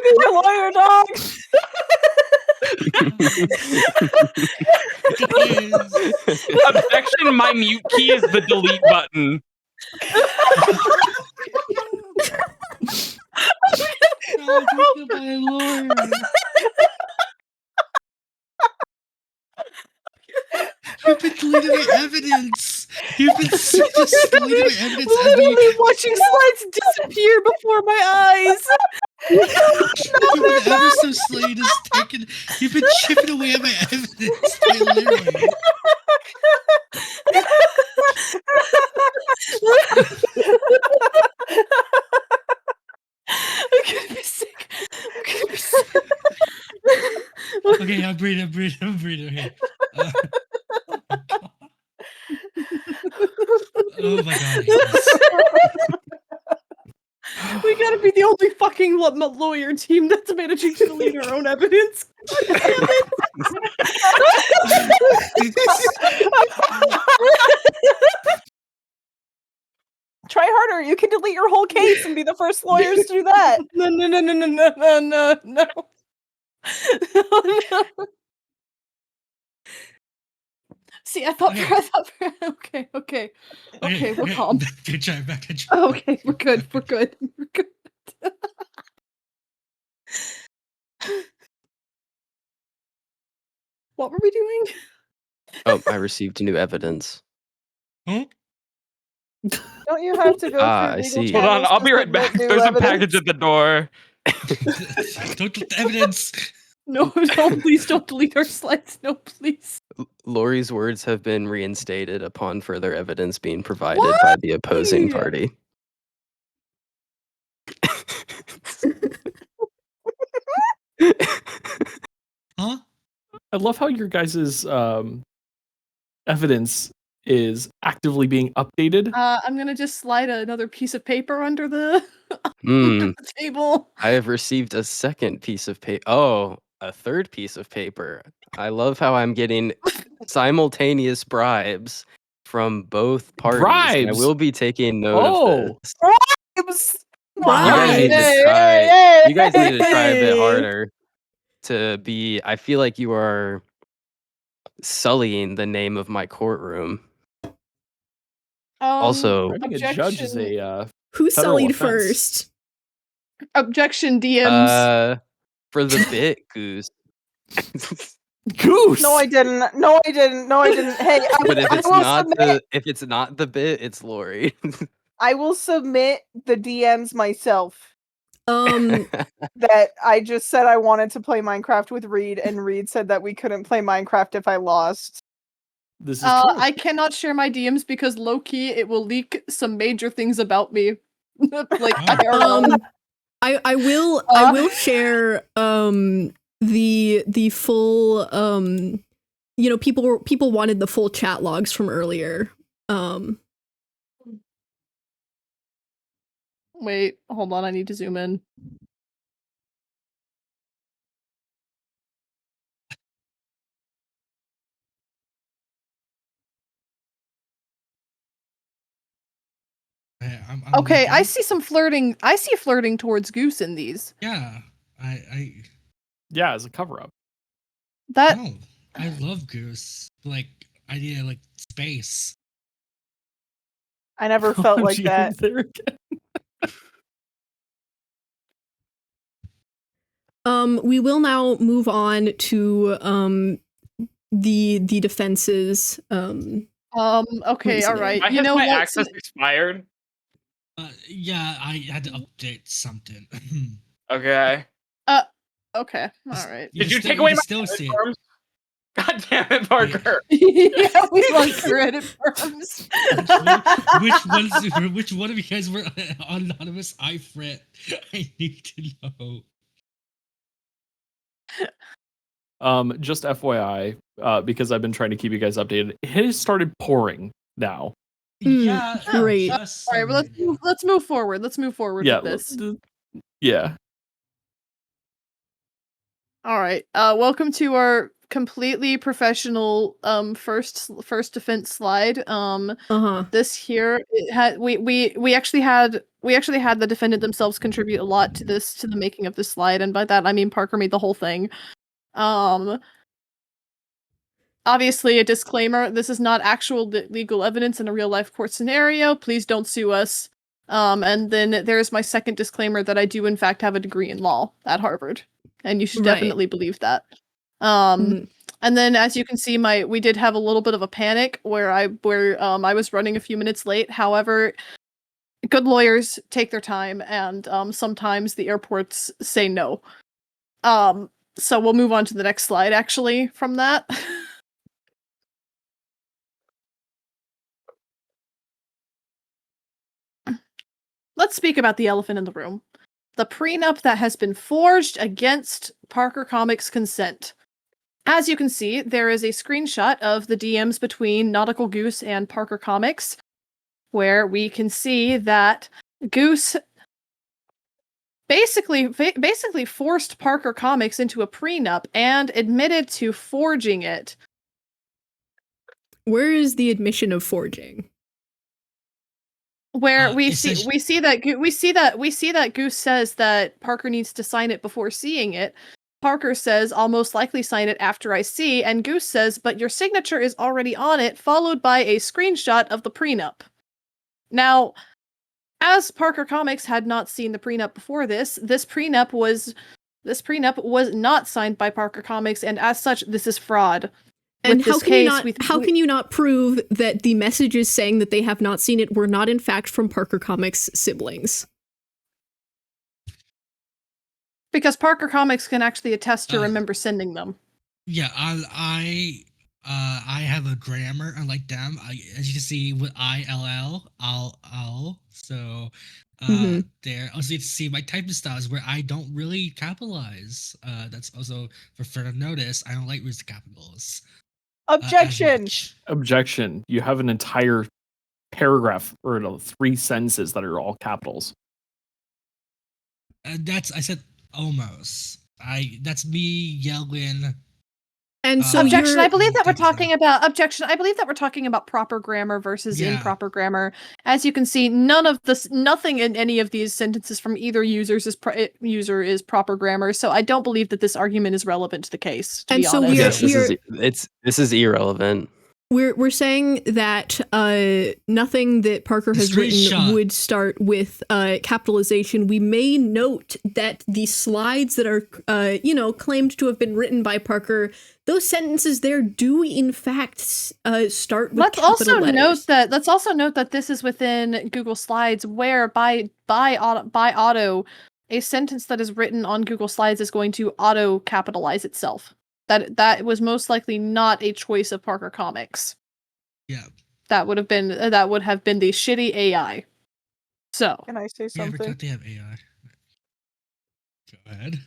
at your lawyer, dog. Objection! My mute key is the delete button. My lord. You've been deleting my evidence. You've been just deleting my evidence. Literally watching slides disappear before my eyes. You've been ever so slayed as taken. You've been chipping away at my evidence. Literally. I'm gonna be sick. I'm gonna be sick. Okay, I'm breathing. Okay. Oh my god. Yes. We gotta be the only fucking lawyer team that's managing to delete our own evidence. Try harder. You can delete your whole case and be the first lawyers to do that. No. See, I thought. Okay, we're calm. Good job, back to Okay, we're good. What were we doing? Oh, I received new evidence. Huh? Don't you have to go through I legal see. Hold on, channels I'll to be right submit back. new There's a evidence? package at the door. Don't delete the evidence. No, please don't delete our slides. No, please. Lori's words have been reinstated upon further evidence being provided by the opposing party. Huh? I love how your guys' evidence is actively being updated. I'm gonna just slide another piece of paper under the, Hmm. under the table. I have received a second piece of paper. Oh, a third piece of paper. I love how I'm getting simultaneous bribes from both parties. Bribes? I will be taking note of this. You guys need to try. You guys need to try a bit harder to be. I feel like you are sullying the name of my courtroom. I think a judge is a who sullied offense. first? Objection, DMs. For the bit, Goose. Goose. No, I didn't. No, I didn't. No, I didn't. Hey, But if it's not the bit, it's Lori. I will submit the DMs myself. That I just said I wanted to play Minecraft with Reed, and Reed said that we couldn't play Minecraft if I lost. This is true. I cannot share my DMs because low-key it will leak some major things about me. Like I will share the full people wanted the full chat logs from earlier. Wait, hold on, I need to zoom in. I'm okay, looking. I see some flirting. I see flirting towards Goose in these. Yeah, yeah, as a cover up. That no, I love Goose. Like idea, like space. I never felt like that. We will now move on to the defenses. okay, all right. You know my access expired. Yeah, I had to update something. Okay. Okay. All right. Did you take away my still see terms? God damn it, Parker. Yeah, we lost credit firms. which one of you guys were anonymous? I fret. I need to know. Just FYI, because I've been trying to keep you guys updated, it has started pouring now. Yeah, great. All right, well, let's move forward. Let's move forward with this. Yeah. All right. Welcome to our completely professional first defense slide. This here we actually had the defendant themselves contribute a lot to the making of this slide, and by that I mean Parker made the whole thing. Obviously, a disclaimer: this is not actual legal evidence in a real life court scenario. Please don't sue us. And then there's my second disclaimer that I do in fact have a degree in law at Harvard, and you should definitely believe that. And then as you can see, we did have a little bit of a panic where I was running a few minutes late. However, good lawyers take their time, and sometimes the airports say no. So we'll move on to the next slide actually from that. Let's speak about the elephant in the room. The prenup that has been forged against Parker Comics' consent. As you can see, there is a screenshot of the DMs between Nautical Goose and Parker Comics, where we can see that Goose basically forced Parker Comics into a prenup and admitted to forging it. Where is the admission of forging? Where we see that Goose says that Parker needs to sign it before seeing it. Parker says, I'll most likely sign it after I see, and Goose says, but your signature is already on it, followed by a screenshot of the prenup. Now, as Parker Comics had not seen the prenup before this prenup was not signed by Parker Comics, and as such, this is fraud. And how can you not prove that the messages saying that they have not seen it were not in fact from Parker Comics' siblings? Because Parker Comics can actually attest to remember sending them. Yeah, I have a grammar unlike them. As you can see with ILL. So there also you can see my typing styles where I don't really capitalize. That's also for further notice. I don't like using capitals. Objection. You have an entire paragraph or 3 sentences that are all capitals. I said almost. That's me yelling And so objection. I believe that we're talking about objection. I believe that we're talking about proper grammar versus improper grammar. As you can see, nothing in any of these sentences from either user is proper grammar. So I don't believe that this argument is relevant to the case. To be honest. This is irrelevant. We're saying that nothing that Parker has written would start with capitalization. We may note that the slides that are claimed to have been written by Parker, those sentences there do in fact start with let's capital also letters. Let's also note that this is within Google Slides, where by auto, a sentence that is written on Google Slides is going to auto capitalize itself. That was most likely not a choice of Parker Comics. Yeah. That would have been the shitty AI. So can I say something? Yeah, I forgot they have AI. Go ahead.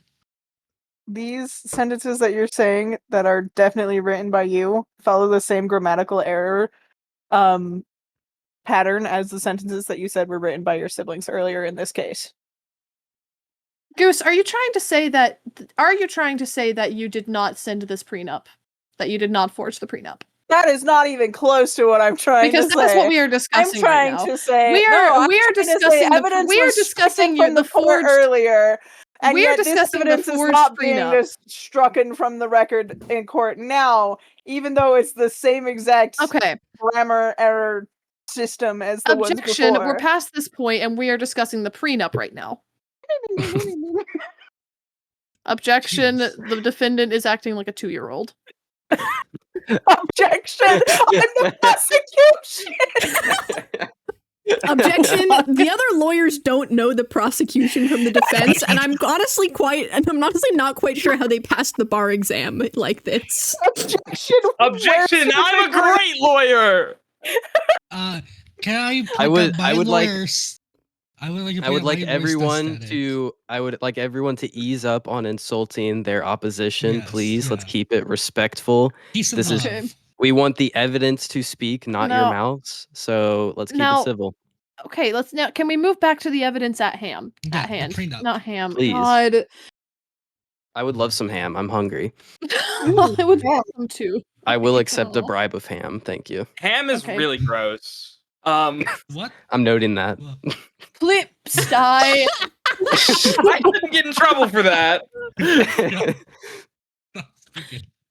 These sentences that you're saying that are definitely written by you follow the same grammatical error pattern as the sentences that you said were written by your siblings earlier in this case. Goose, are you trying to say that you did not send this prenup? That you did not forge the prenup? That is not even close to what I'm trying to say. Because that's what we are discussing. I'm trying right now. to say we are discussing the forged earlier. And we are yet discussing this evidence the is forged not prenup. being just strucken from the record in court now, even though it's the same exact grammar error system as the objection. ones before. We're past this point, and we are discussing the prenup right now. Objection. Jeez. The defendant is acting like a 2-year-old. Objection. I'm the prosecution. Objection. The other lawyers don't know the prosecution from the defense, and I'm honestly not quite sure how they passed the bar exam like this. Objection. I'm a great lawyer. Can I? I would like everyone to ease up on insulting their opposition, please. Let's keep it respectful. We want the evidence to speak, not your mouths. So let's keep it civil. Okay, can we move back to the evidence at hand? Not ham. Please. God. I would love some ham. I'm hungry. I would love some too. I will accept a bribe of ham. Thank you. Ham is really gross. What? I'm noting that. Flip side. I couldn't get in trouble for that.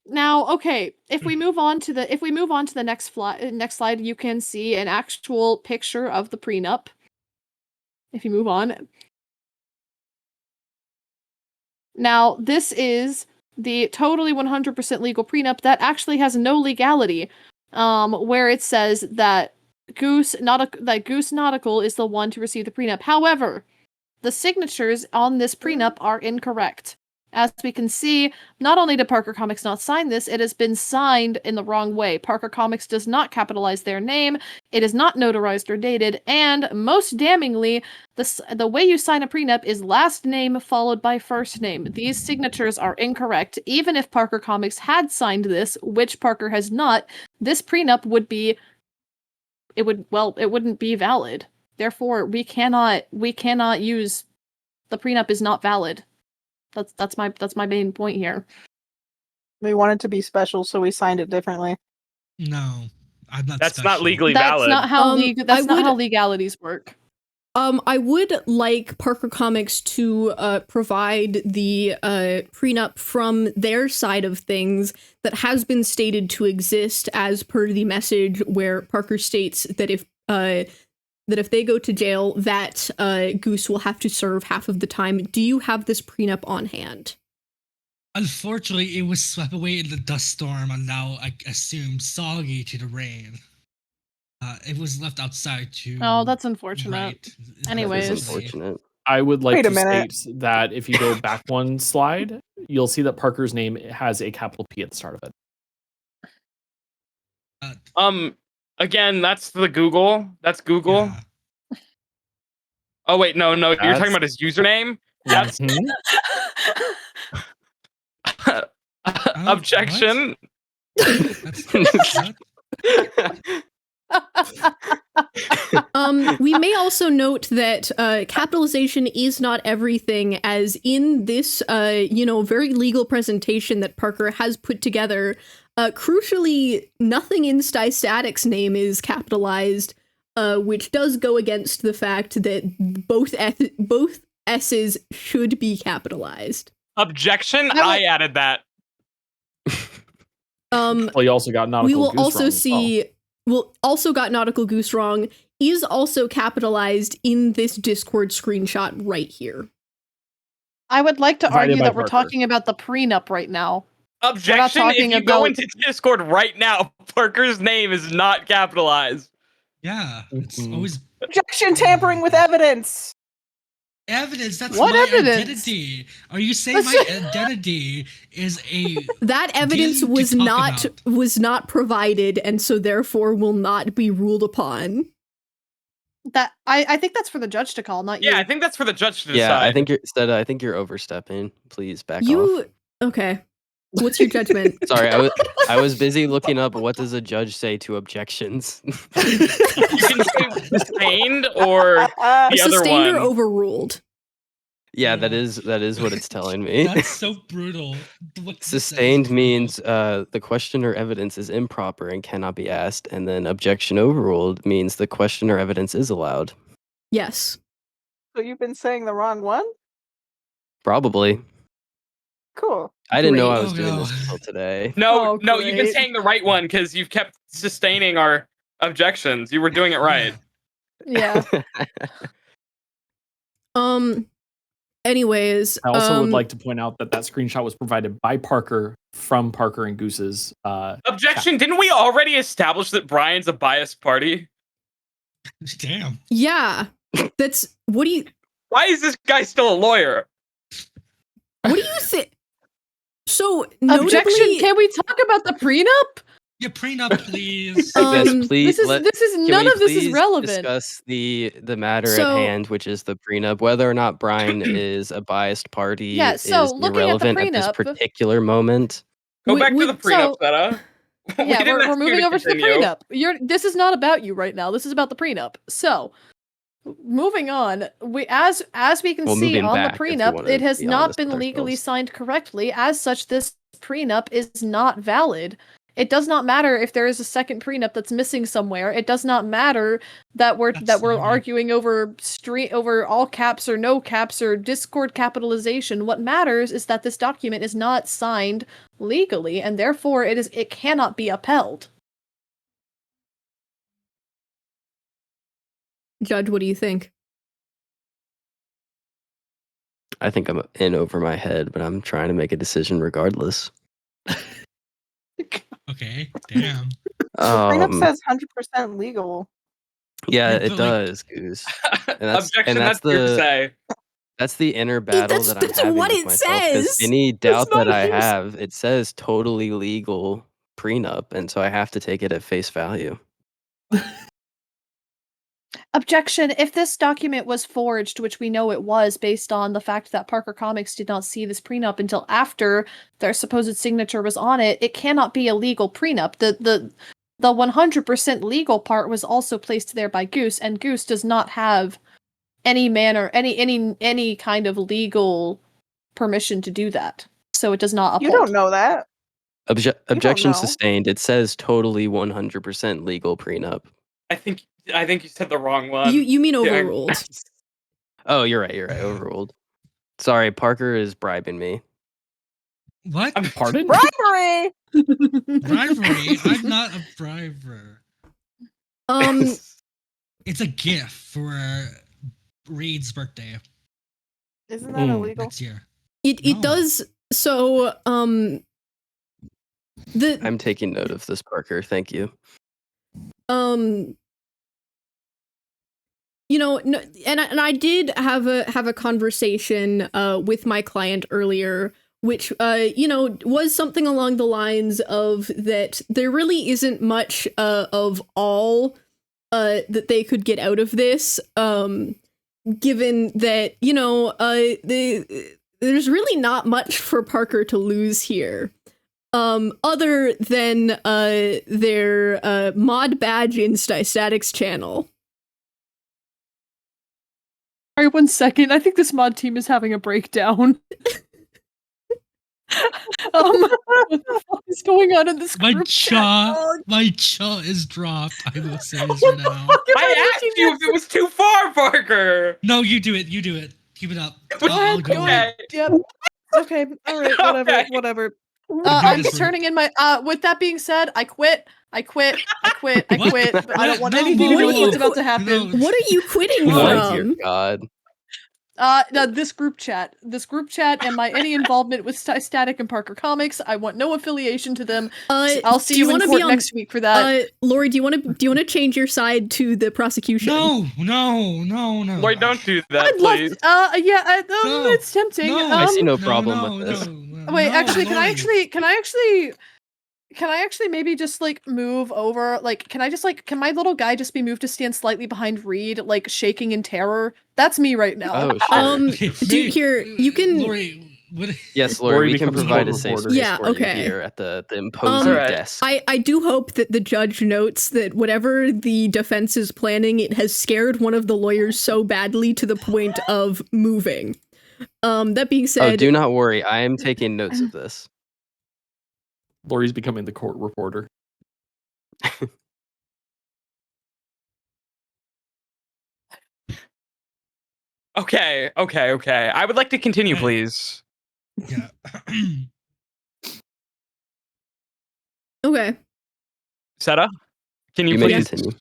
Now, okay, if we move on to the next slide, you can see an actual picture of the prenup. If you move on. Now, this is the totally 100% legal prenup that actually has no legality, where it says that Goose Nautical is the one to receive the prenup. However, the signatures on this prenup are incorrect. As we can see, not only did Parker Comics not sign this, it has been signed in the wrong way. Parker Comics does not capitalize their name, it is not notarized or dated, and most damningly, the way you sign a prenup is last name followed by first name. These signatures are incorrect. Even if Parker Comics had signed this, which Parker has not, this prenup wouldn't be valid. Therefore, we cannot use the prenup is not valid. That's my main point here. We wanted to be special, so we signed it differently. No, I'm not. That's special. not legally valid. That's not how legalities work. I would like Parker Comics to provide the prenup from their side of things that has been stated to exist as per the message, where Parker states that if they go to jail, that Goose will have to serve half of the time. Do you have this prenup on hand? Unfortunately, it was swept away in the dust storm and now, I assume, soggy to the rain. It was left outside to... Oh, that's unfortunate. Anyways. That is unfortunate. I would like to state that if you go back one slide, you'll see that Parker's name has a capital P at the start of it. Again, that's the Google. That's Google. Yeah. Oh wait, no, you're talking about his username. That's objection. We may also note that capitalization is not everything, as in this, very legal presentation that Parker has put together, crucially, nothing in Stystatic's name is capitalized, which does go against the fact that both S's should be capitalized. Objection! I added that. Well, you also got nautical we will goose also wrong see. We'll also got nautical goose wrong. Is also capitalized in this Discord screenshot right here. I would like to Provided argue by that we're Parker. talking about the prenup right now. Objection! If you go into Discord right now, Parker's name is not capitalized. Yeah, it's always Objection! Tampering with evidence. Evidence. That's What my evidence? identity. Are you saying my identity is a that evidence game was to talk not about? was not provided, and so therefore will not be ruled upon. That I think that's for the judge to call, not you. Yeah, I think that's for the judge to decide. Yeah, I think you're overstepping. Please back off. Okay. What's your judgment? Sorry, I was busy looking up what does a judge say to objections. You can say sustained or the other Sustained one. or overruled? Yeah, that is what it's telling me. That's so brutal. What you said is Sustained brutal. means the question or evidence is improper and cannot be asked, and then objection overruled means the question or evidence is allowed. Yes. So you've been saying the wrong one? Probably. Cool. I didn't know I Great. was doing this until today. No, Oh, no, you've been great. saying the right one because you've kept sustaining our objections. You were doing it right. Yeah. Anyways, I also would like to point out that screenshot was provided by Parker from Parker and Goose's. Objection! Didn't we already establish that Brian's a biased party? Damn. Yeah. That's what do you Why is this guy still a lawyer? what do you think? So Objection! notably, Can we talk about the prenup? Your prenup, please. Yes, please. This is Can none we of this is please relevant. discuss the matter So- at hand, which is the prenup. Whether or not Brian is a biased party Yeah, so is looking at the irrelevant at this prenup- particular moment. Go We- back we- to the prenup, so- Seta. We Yeah, didn't we're ask you moving over to the continue. prenup. This is not about you right now. This is about the prenup. So, moving on, as we can Well, see moving on back, the if we prenup, wanna it has be not honest been with legally ourselves. signed correctly. As such, this prenup is not valid. It does not matter if there is a second prenup that's missing somewhere. It does not matter that we're Absolutely. arguing over all caps or no caps or Discord capitalization. What matters is that this document is not signed legally, and therefore it cannot be upheld. Judge, what do you think? I think I'm in over my head, but I'm trying to make a decision regardless. Okay, damn. Prenup says 100% legal. Yeah, Yeah, it but, like- does, Goose. Objection, that's the hearsay. That's the inner battle that I'm that's having what with it myself. 'Cause says. any doubt not that I hearsay. have, it says totally legal prenup, and so I have to take it at face value. Objection. If this document was forged, which we know it was based on the fact that Parker Comics did not see this prenup until after their supposed signature was on it, it cannot be a legal prenup. The 100% legal part was also placed there by Goose, and Goose does not have any kind of legal permission to do that. So it does not uphold. You don't know that. Objection know. sustained. It says totally 100% legal prenup. I think you said the wrong one. You mean Yeah. overruled? Oh, you're right. Overruled. Sorry, Parker is bribing me. What? Pardon? Bribery! Bribery? I'm not a briber. It's a gift for Reed's birthday Isn't that illegal? next year. It No. does. So the I'm taking note of this, Parker. Thank you. no, and I did have a conversation with my client earlier, which was something along the lines of that there really isn't much of all that they could get out of this, given that there's really not much for Parker to lose here. other than their mod badge in Statics channel. Sorry, 1 second. I think this mod team is having a breakdown. What the fuck is going on in this group chat? My jaw is dropped. I will say this right now. I asked you if it was too far, Parker. No, you do it. You do it. Keep it up. I'll go ahead. Yep. Okay. All right. Whatever. Okay. Whatever. I'm turning in my. With that being said, I quit. I quit. But I don't want anything to do with what's about to happen. What are you quitting Oh dear from? God. No, this group chat and my any involvement with Static and Parker Comics. I want no affiliation to them. I'll see you in court next week for that. Lori, do you want to change your side to the prosecution? No. Lloyd, don't do that, please. It's tempting. No. I see no problem with this. Wait, actually, can I actually maybe just like move over? Like, can my little guy just be moved to stand slightly behind Reed, like shaking in terror? That's me right now. Oh, sure. You can. Lori, yes, Lori, we can provide a safe space yeah, for okay. you here at the imposing desk. I do hope that the judge notes that whatever the defense is planning, it has scared one of the lawyers so badly to the point of moving. That being said, do not worry. I am taking notes of this. Lori's becoming the court reporter. Okay. I would like to continue, please. Yeah. okay. Seta, can you may please continue.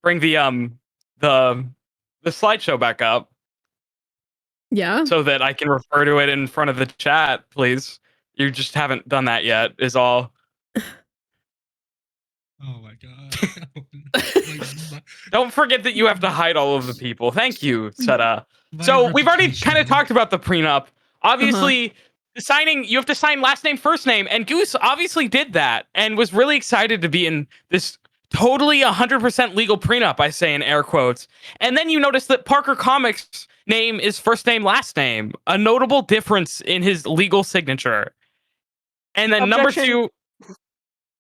bring the slideshow back up? Yeah. So that I can refer to it in front of the chat, please. You just haven't done that yet, is all. Oh my God. Don't forget that you have to hide all of the people. Thank you, Seta. So we've already kind of talked about the prenup. Obviously, you have to sign last name, first name, and Goose obviously did that and was really excited to be in this totally 100% legal prenup, I say in air quotes. And then you notice that Parker Comics' name is first name, last name, a notable difference in his legal signature. And then Objection.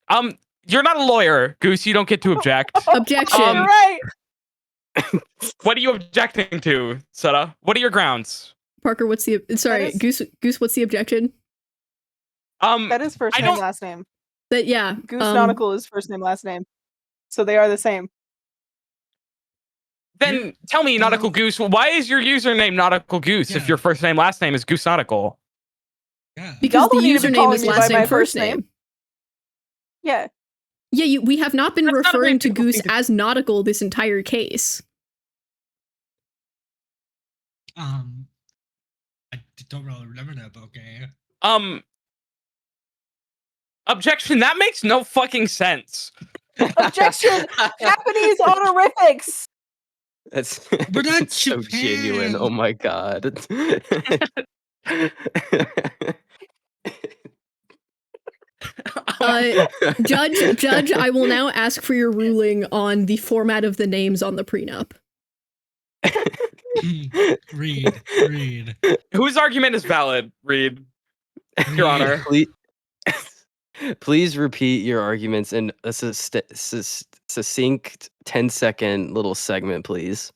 number 2, you're not a lawyer, Goose. You don't get to object. Objection. You're right. What are you objecting to, Seta? What are your grounds? Parker, what's the Goose? What's the objection? That is first name, last name. Goose Nautical is first name, last name. So they are the same. Then tell me, Nautical Goose, why is your username Nautical Goose if your first name, last name is Goose Nautical? Yeah. Because the username is last name, first name. Yeah. Yeah, we have not been referring to Goose as Nautical this entire case. I don't really remember that, but okay. Objection, that makes no fucking sense. Objection! Japanese honorifics! That's We're not so Japan. genuine. Oh my God. Judge, I will now ask for your ruling on the format of the names on the prenup. Read. Whose argument is valid, Reed? Your Honor. Please repeat your arguments in a succinct 10-second little segment, please.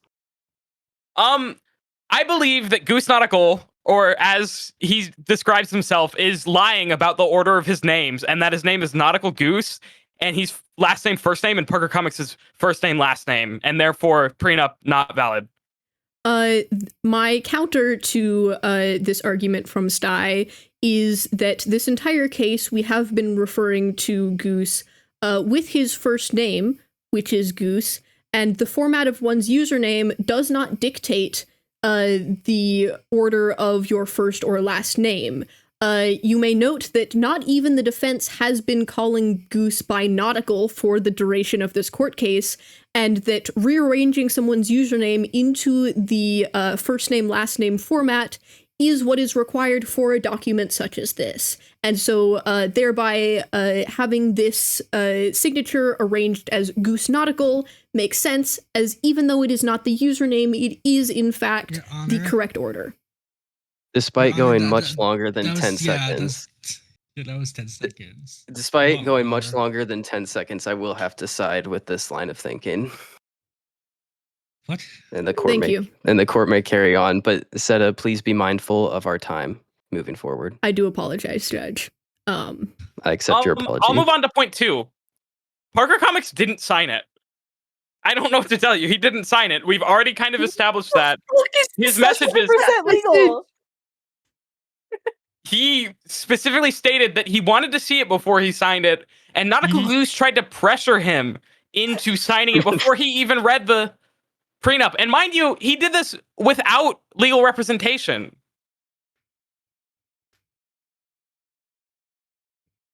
I believe that Goose Nautical, or as he describes himself, is lying about the order of his names, and that his name is Nautical Goose, and he's last name, first name, and Parker Comics is first name, last name, and therefore prenup not valid. My counter to this argument from Sty is that this entire case we have been referring to Goose with his first name, which is Goose, and the format of one's username does not dictate the order of your first or last name. You may note that not even the defense has been calling Goose by Nautical for the duration of this court case, and that rearranging someone's username into the first name, last name format is what is required for a document such as this. And so thereby having this signature arranged as Goose Nautical makes sense, as even though it is not the username, it is in fact the correct order. Despite going much longer than 10 seconds. Yeah, that was 10 seconds. Despite going much longer than 10 seconds, I will have to side with this line of thinking. What? And the court may carry on, but Seta, please be mindful of our time moving forward. I do apologize, Judge. I accept your apology. I'll move on to point 2. Parker Comics didn't sign it. I don't know what to tell you. He didn't sign it. We've already kind of established that. His message is legal. He specifically stated that he wanted to see it before he signed it, and nauticalgoose tried to pressure him into signing it before he even read the prenup. And mind you, he did this without legal representation.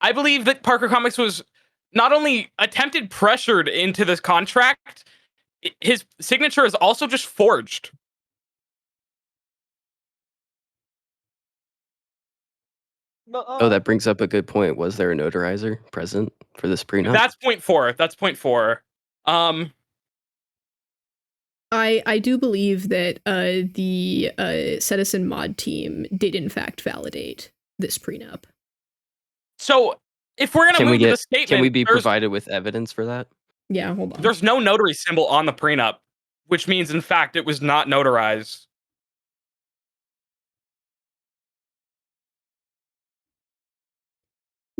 I believe that Parker Comics was not only attempted pressured into this contract, his signature is also just forged. Oh, that brings up a good point. Was there a notarizer present for this prenup? That's point 4. That's point 4. I do believe that the Citizen Mod team did in fact validate this prenup. So if we're gonna move to the statement, can we be provided with evidence for that? Yeah, hold on. There's no notary symbol on the prenup, which means in fact it was not notarized.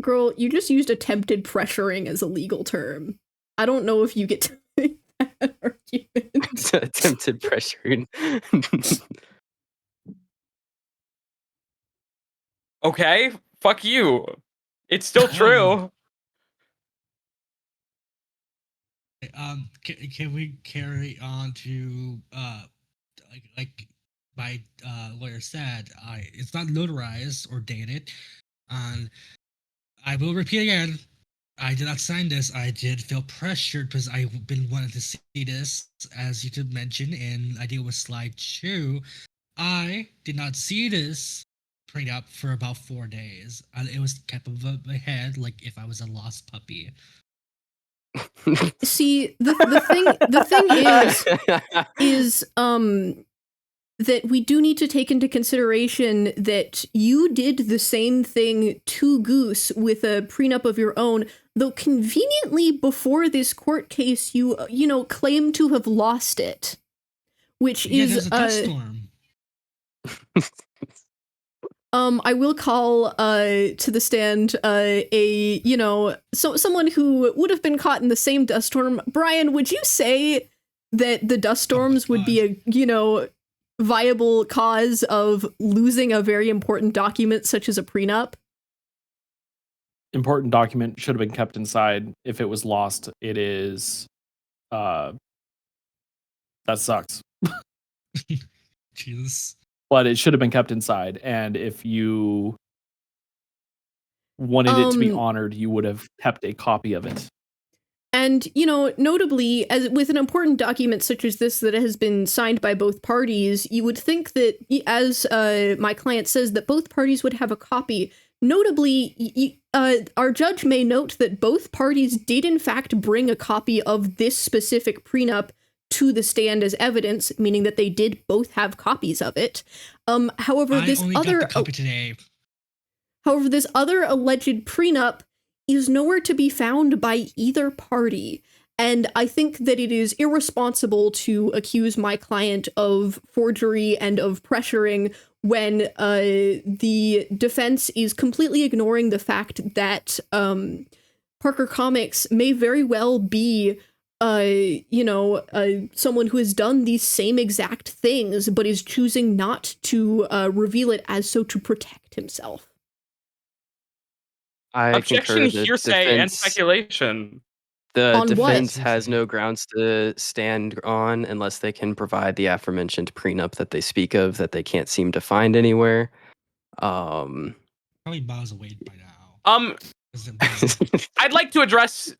Girl, you just used attempted pressuring as a legal term. I don't know if you get to make that argument. Attempted pressuring. Okay, fuck you. It's still true. Can we carry on to like my lawyer said, it's not notarized or dated. I will repeat again. I did not sign this. I did feel pressured because I've been wanting to see this, as you did mention, and I think it was slide 2. I did not see this prenup for about 4 days. It was kept above my head like if I was a lost puppy. See, the thing is that we do need to take into consideration that you did the same thing to Goose with a prenup of your own, though conveniently before this court case you claim to have lost it, which is a dust storm. I will call to the stand someone who would have been caught in the same dust storm. Brian, would you say that the dust storms would be a viable cause of losing a very important document such as a prenup? Important document should have been kept inside. If it was lost, it is that sucks. Jesus. But it should have been kept inside, and if you wanted it to be honored, you would have kept a copy of it. And, notably, as with an important document such as this that has been signed by both parties, you would think that, as my client says, that both parties would have a copy. Notably, our judge may note that both parties did in fact bring a copy of this specific prenup to the stand as evidence, meaning that they did both have copies of it. However, this other alleged prenup is nowhere to be found by either party. And I think that it is irresponsible to accuse my client of forgery and of pressuring when the defense is completely ignoring the fact that Parker Comics may very well be someone who has done these same exact things, but is choosing not to reveal it as so to protect himself. Objection, hearsay, and speculation. The defense has no grounds to stand on unless they can provide the aforementioned prenup that they speak of that they can't seem to find anywhere. Probably miles away by now. I'd like to address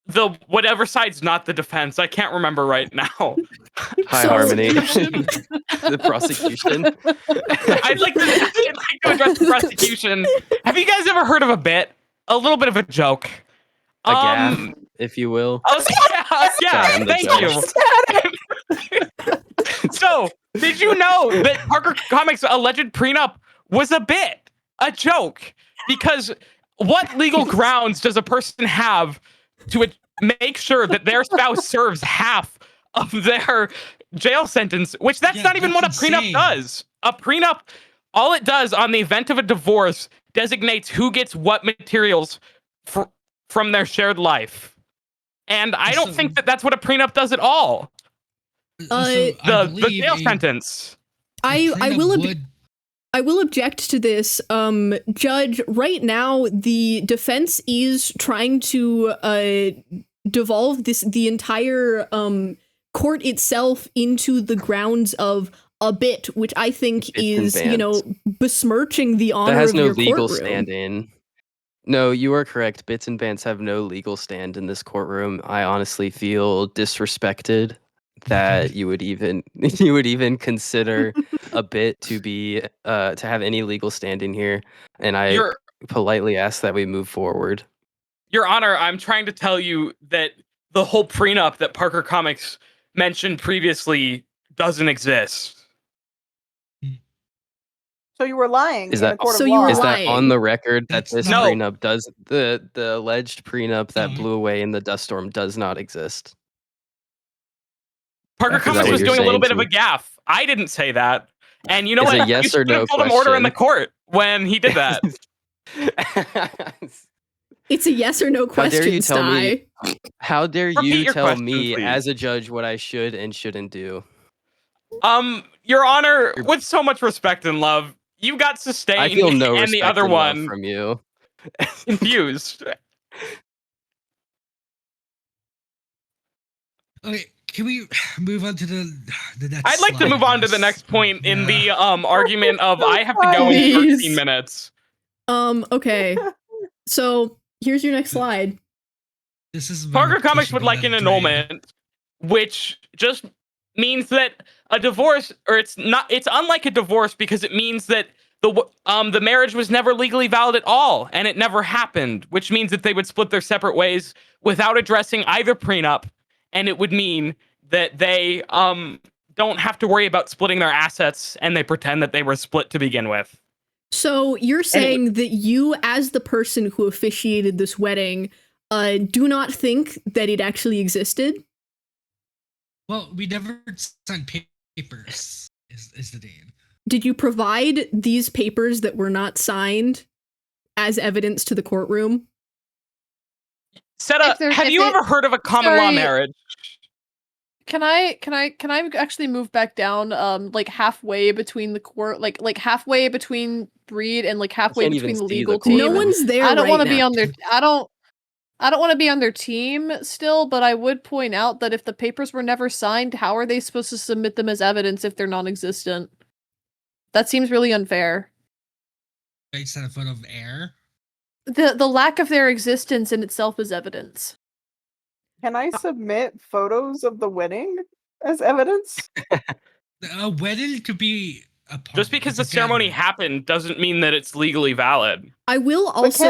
the whatever side's not the defense. I can't remember right now. Hi, Harmony. The prosecution. I'd like to address the prosecution. Have you guys ever heard of a bit? A little bit of a joke. A gaff, if you will. Oh, yeah, thank you. So, did you know that Parker Comics' alleged prenup was a bit? A joke? because what legal grounds does a person have to make sure that their spouse serves half of their jail sentence, which that's not even what a prenup does. A prenup, all it does on the event of a divorce designates who gets what materials from their shared life. And I don't think that that's what a prenup does at all. The jail sentence. I will object to this. Judge, right now the defense is trying to devolve the entire court itself into the grounds of a bit, which I think is, besmirching the honor of your courtroom. That has no legal stand-in. No, you are correct. Bits and bans have no legal stand in this courtroom. I honestly feel disrespected that you would even consider a bit to be to have any legal stand in here, and I politely ask that we move forward. Your Honor, I'm trying to tell you that the whole prenup that Parker Comics mentioned previously doesn't exist. So you were lying. Is that that on the record that this prenup does the alleged prenup that blew away in the dust storm does not exist? Parker Comics was doing a little bit of a gaffe. I didn't say that. And you know what? You should have told him order in the court when he did that. It's a yes or no question, Sty. How dare you tell me as a judge what I should and shouldn't do? Your Honor, with so much respect and love, you got sustained. I feel no and the other one from you. Confused. Okay, can we move on to the next? I'd like to move on to the next point in the argument of I have to go in 13 minutes. Okay. So here's your next slide. This is Parker Comics would like an annulment, which just means that a divorce, or it's unlike a divorce because it means that the marriage was never legally valid at all, and it never happened, which means that they would split their separate ways without addressing either prenup, and it would mean that they don't have to worry about splitting their assets, and they pretend that they were split to begin with. So you're saying that you, as the person who officiated this wedding, do not think that it actually existed? Well, we never signed papers, is the name. Did you provide these papers that were not signed as evidence to the courtroom? Seta, have you ever heard of a common law marriage? Can I actually move back down like halfway between the court, like halfway between Breed and like halfway between the legal team? No one's there. I don't want to be on their I don't want to be on their team still, but I would point out that if the papers were never signed, how are they supposed to submit them as evidence if they're non-existent? That seems really unfair. They sent a photo of air? The lack of their existence in itself is evidence. Can I submit photos of the wedding as evidence? A wedding could be a part. Just because the ceremony happened doesn't mean that it's legally valid. I will also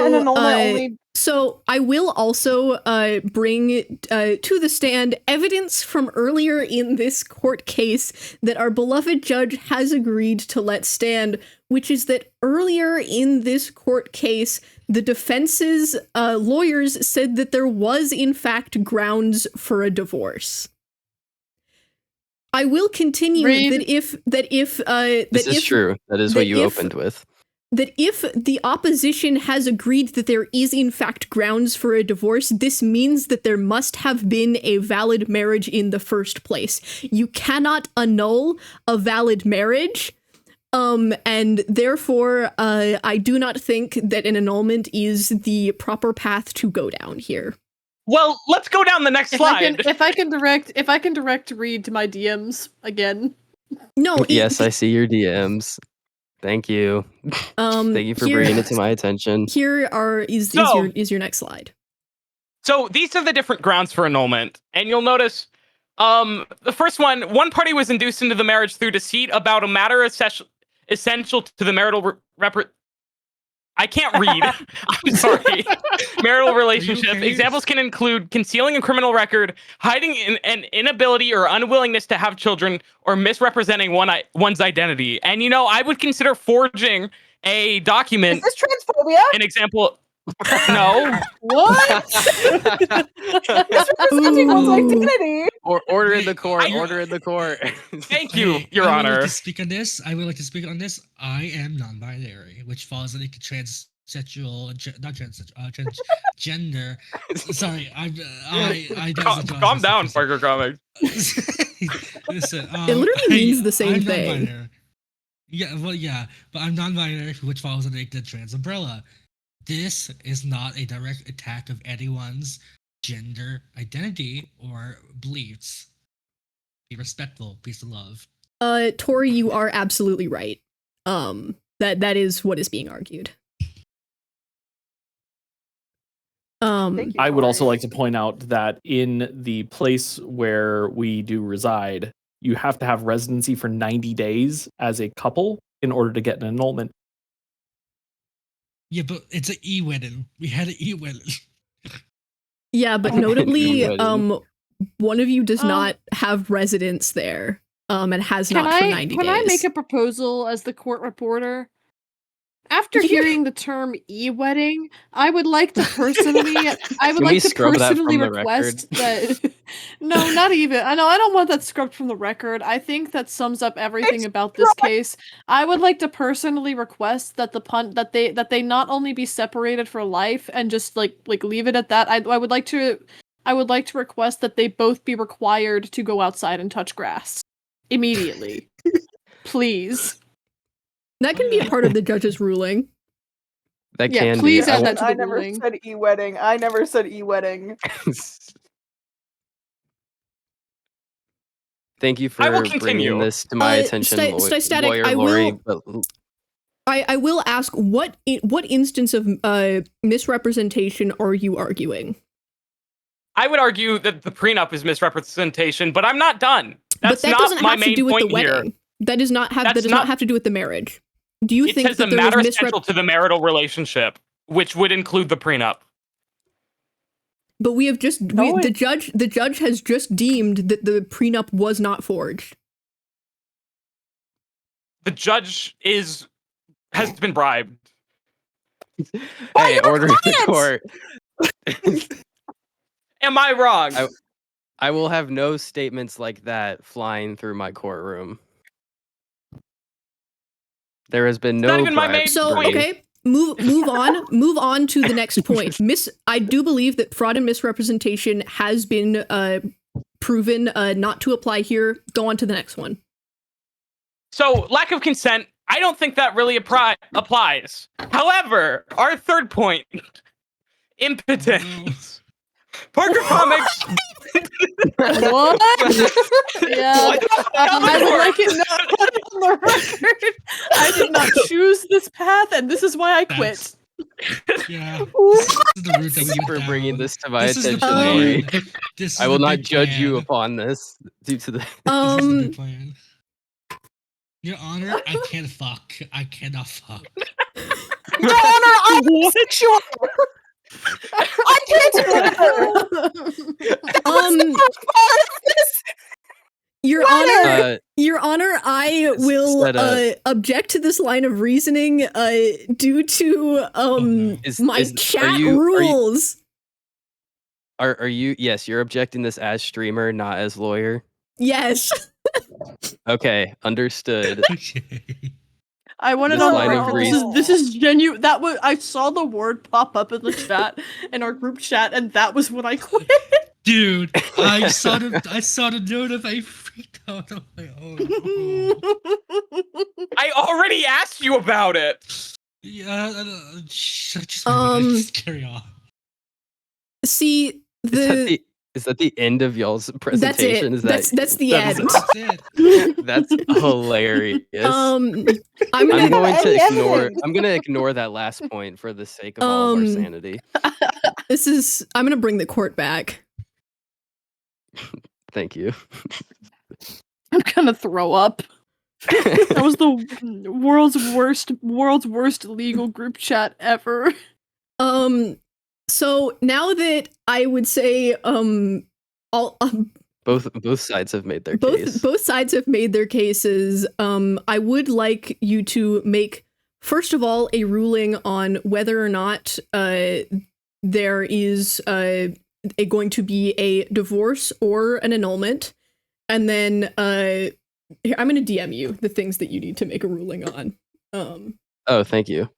I will also bring to the stand evidence from earlier in this court case that our beloved judge has agreed to let stand, which is that earlier in this court case, the defense's lawyers said that there was in fact grounds for a divorce. I will continue this is true. That is what you opened with. That if the opposition has agreed that there is in fact grounds for a divorce, this means that there must have been a valid marriage in the first place. You cannot annul a valid marriage, and therefore I do not think that an annulment is the proper path to go down here. Well, let's go down the next slide. If I can direct Reed to my DMs again. No. Yes, I see your DMs. Thank you. Thank you for bringing it to my attention. Here is your next slide. So these are the different grounds for annulment, and you'll notice the first one party was induced into the marriage through deceit about a matter essential to the marital I can't read. I'm sorry. marital relationship. Examples can include concealing a criminal record, hiding an inability or unwillingness to have children, or misrepresenting one's identity. And I would consider forging a document. Is this transphobia? An example. No. What? Misrepresenting one's identity. Or order in the court. Order in the court. Thank you, Your Honor. I would like to speak on this. I am non-binary, which falls into transsexual, not transsexual, transgender. Sorry, I calm down, Parker Comics. Listen, it literally means the same thing. Yeah, but I'm non-binary, which falls under the trans umbrella. This is not a direct attack of anyone's gender identity or beliefs. Be respectful, peace and love. Tori, you are absolutely right. That is what is being argued. I would also like to point out that in the place where we do reside, you have to have residency for 90 days as a couple in order to get an annulment. Yeah, but it's an e-wedding. We had an e-wedding. Yeah, but notably, one of you does not have residence there, and has not for 90 days. Can I make a proposal as the court reporter? After hearing the term e-wedding, I would like to personally request that no, not even. I don't want that scrubbed from the record. I think that sums up everything about this case. I would like to personally request that that they not only be separated for life and just like leave it at that. I would like to request that they both be required to go outside and touch grass immediately. Please. That can be a part of the judge's ruling. That can please be. add that to the I never ruling. said e-wedding. I never said e-wedding. Thank you for bringing this to my attention, lawyer Lori. I will ask, what instance of misrepresentation are you arguing? I would argue that the prenup is misrepresentation, but I'm not done. That's but that not doesn't my have to main do with point the wedding. here. That does not have to do with the marriage. Do you think that the matter is essential to the marital relationship, which would include the prenup? But we have the judge has just deemed that the prenup was not forged. The judge has been bribed. Hey, order in the court. Am I wrong? I will have no statements like that flying through my courtroom. There has been no. Not even my main point. Okay, move on to the next point. I do believe that fraud and misrepresentation has been proven not to apply here. Go on to the next one. So lack of consent, I don't think that really applies. However, our third point, impotence. Parker Comics. What? Yeah. I would like it noted on the record. I did not choose this path, and this is why I quit. Yeah. This is the route that we Thank you for went bringing down. this to my This is the attention, plan. Lori. This is I will the not big judge you plan. upon this due to the. This is the big plan. Your Honor, I can't fuck. I cannot fuck. Your Honor, I'm sexual. I can't do that. Your Honor, I will object to this line of reasoning due to my chat rules. Are you? Yes, you're objecting this as streamer, not as lawyer. Yes. Okay, understood. I want to know. This is genuine. I saw the word pop up in the chat in our group chat, and that was when I quit. Dude, I saw the note and I freaked out. I'm like, oh no. I already asked you about it. Yeah, just carry on. See, is that the end of y'all's presentation? That's it. That's the end. That's hilarious. I'm going to ignore that last point for the sake of all of our sanity. I'm gonna bring the court back. Thank you. I'm gonna throw up. That was the world's worst legal group chat ever. So now that I would say all both sides have made their case. Both sides have made their cases. I would like you to make, first of all, a ruling on whether or not there is going to be a divorce or an annulment, and then here, I'm going to DM you the things that you need to make a ruling on. Oh, thank you.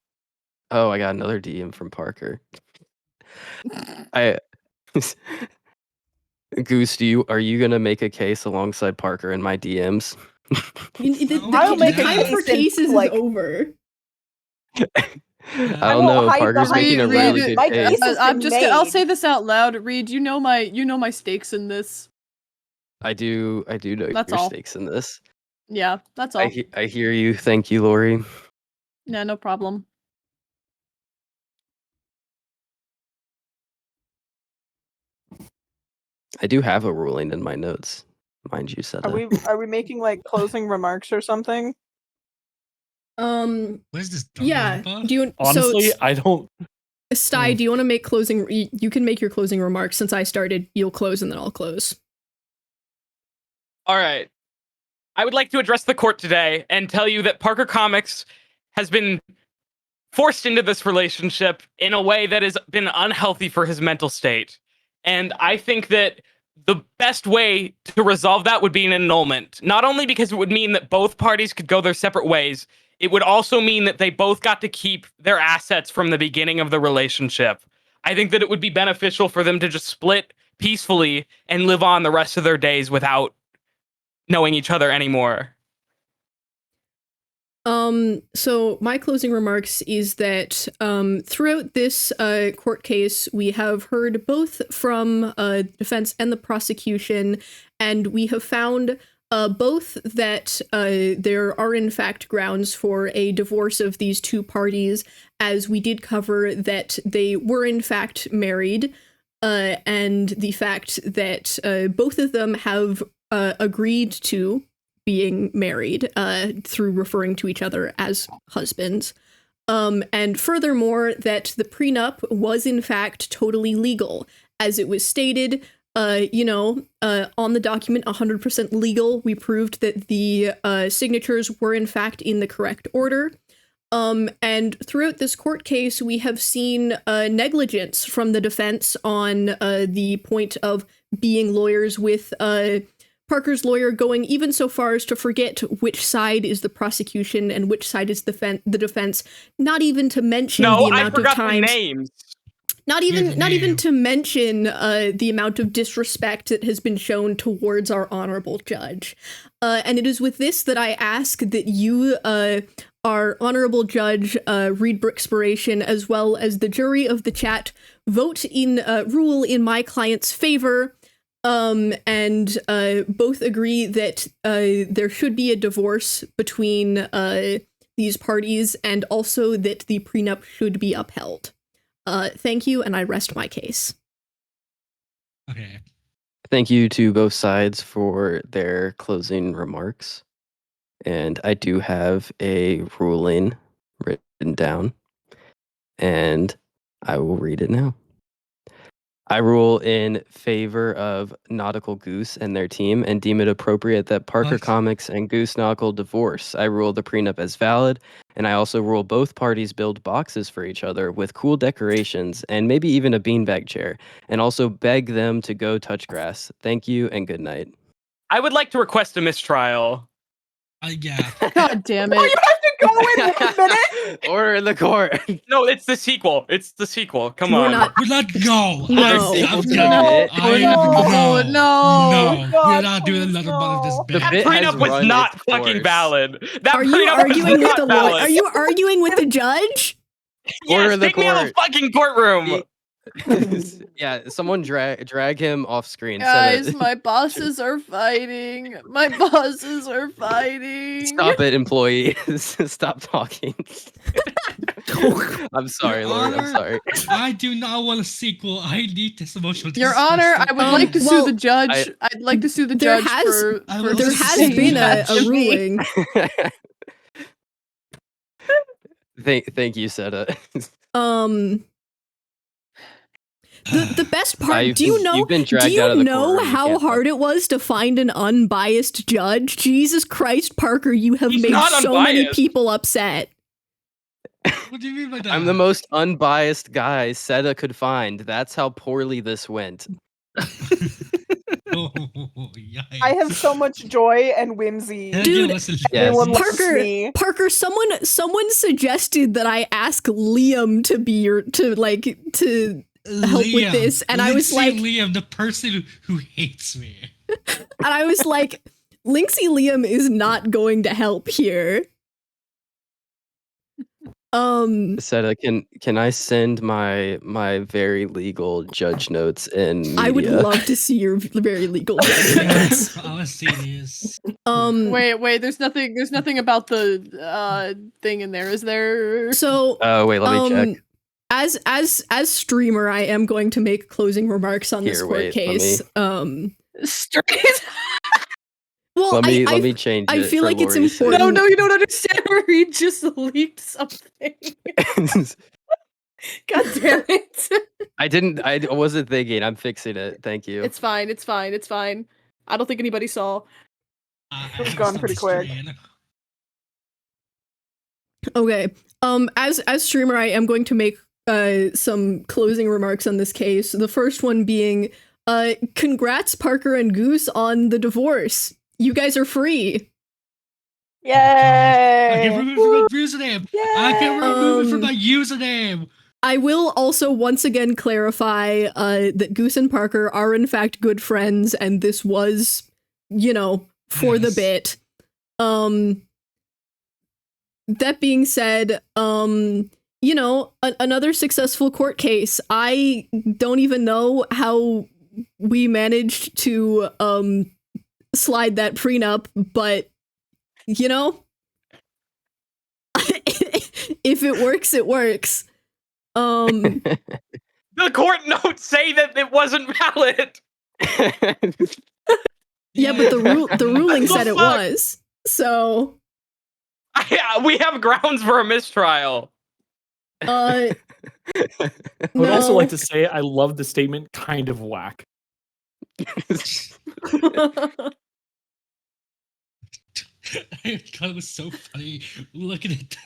Oh, I got another DM from Parker. Goose, are you gonna make a case alongside Parker in my DMs? I'll make a time case for cases like, is over. I don't know. Parker's making a really good case. I'll say this out loud. Reed, you know my stakes in this. I do know That's your all. stakes in this. Yeah, that's all. I hear you. Thank you, Lori. Yeah, no problem. I do have a ruling in my notes, mind you, Seda. Are we making like closing remarks or something? What is this? Yeah. Do you honestly? I don't. Sty, do you want to make closing? You can make your closing remarks. Since I started, you'll close and then I'll close. All right. I would like to address the court today and tell you that Parker Comics has been forced into this relationship in a way that has been unhealthy for his mental state. And I think that the best way to resolve that would be an annulment. Not only because it would mean that both parties could go their separate ways, it would also mean that they both got to keep their assets from the beginning of the relationship. I think that it would be beneficial for them to just split peacefully and live on the rest of their days without knowing each other anymore. So my closing remarks is that throughout this court case, we have heard both from defense and the prosecution, and we have found both that there are in fact grounds for a divorce of these two parties, as we did cover that they were in fact married, and the fact that both of them have agreed to being married through referring to each other as husbands. And furthermore, that the prenup was in fact totally legal. As it was stated, on the document, 100% legal. We proved that the signatures were in fact in the correct order. And throughout this court case, we have seen negligence from the defense on the point of being lawyers, with Parker's lawyer going even so far as to forget which side is the prosecution and which side is the defense. Not even to mention the amount of times. Names. Not even to mention the amount of disrespect that has been shown towards our honorable judge. And it is with this that I ask that you, our honorable judge, Reed Brickspiration, as well as the jury of the chat, vote in rule in my client's favor. And both agree that there should be a divorce between these parties, and also that the prenup should be upheld. Thank you, and I rest my case. Okay. Thank you to both sides for their closing remarks. And I do have a ruling written down, and I will read it now. I rule in favor of Nautical Goose and their team and deem it appropriate that Parker Comics and Goose Nautical divorce. I rule the prenup as valid, and I also rule both parties build boxes for each other with cool decorations and maybe even a beanbag chair, and also beg them to go touch grass. Thank you and good night. I would like to request a mistrial. Yeah. God damn it. Oh, you have to go in 1 minute? Order in the court. No, it's the sequel. It's the sequel. Come on. We're not go. No. No. We're not doing another one of this bit. That prenup was not fucking valid. That Are you prenup arguing was with the not valid. Are you arguing with the judge? Order Yes, in the take me out of the fucking courtroom. Yeah, someone drag him off screen. Guys, my bosses are fighting. My bosses are fighting. Stop it, employees. Stop talking. I'm sorry, Lord. I'm sorry. I do not want a sequel. I need this emotional. Your Honor, I would like to sue the judge. I'd like to sue the there judge has- for There has been a ruling. Thank you, Seda. The best part, do you You've been know dragged out of the courtroom, you how can't hard it was to find an unbiased judge? Jesus Christ, Parker, you have He's made not so many unbiased. people upset. What do you mean by that? I'm the most unbiased guy Seta could find. That's how poorly this went. Oh, yikes. I have so much joy and whimsy. Dude, Yes. Everyone loves Parker, me. Parker, someone suggested that I ask Liam to be your to help with this, and I was like, Liam, the person who hates me. and I was like, Linksy Liam is not going to help here. Seta, can I send my very legal judge notes in media? I would love to see your very legal judge notes. I want to see these. Wait, there's nothing about the thing in there, is there? So Oh wait, let me check. As streamer, I am going to make closing remarks on this Here, court wait, case. Straight. Well, Let me change I it feel for like it's Lori's sake. important. No, you don't understand where he just leaked something. God damn it. I wasn't thinking. I'm fixing it. Thank you. It's fine. I don't think anybody saw. It was gone pretty quick. Okay. As streamer, I am going to make some closing remarks on this case. The first one being, congrats Parker and Goose on the divorce. You guys are free. Yay! I can remove it from my username. Yay! I can remove it from my username. I will also once again clarify that Goose and Parker are in fact good friends, and this was, for the bit. That being said, another successful court case. I don't even know how we managed to slide that prenup, but if it works, it works. The court notes say that it wasn't valid. Yeah, but the ruling said it fuck? was. So We have grounds for a mistrial. I would also like to say I love the statement kind of whack. I thought it was so funny looking at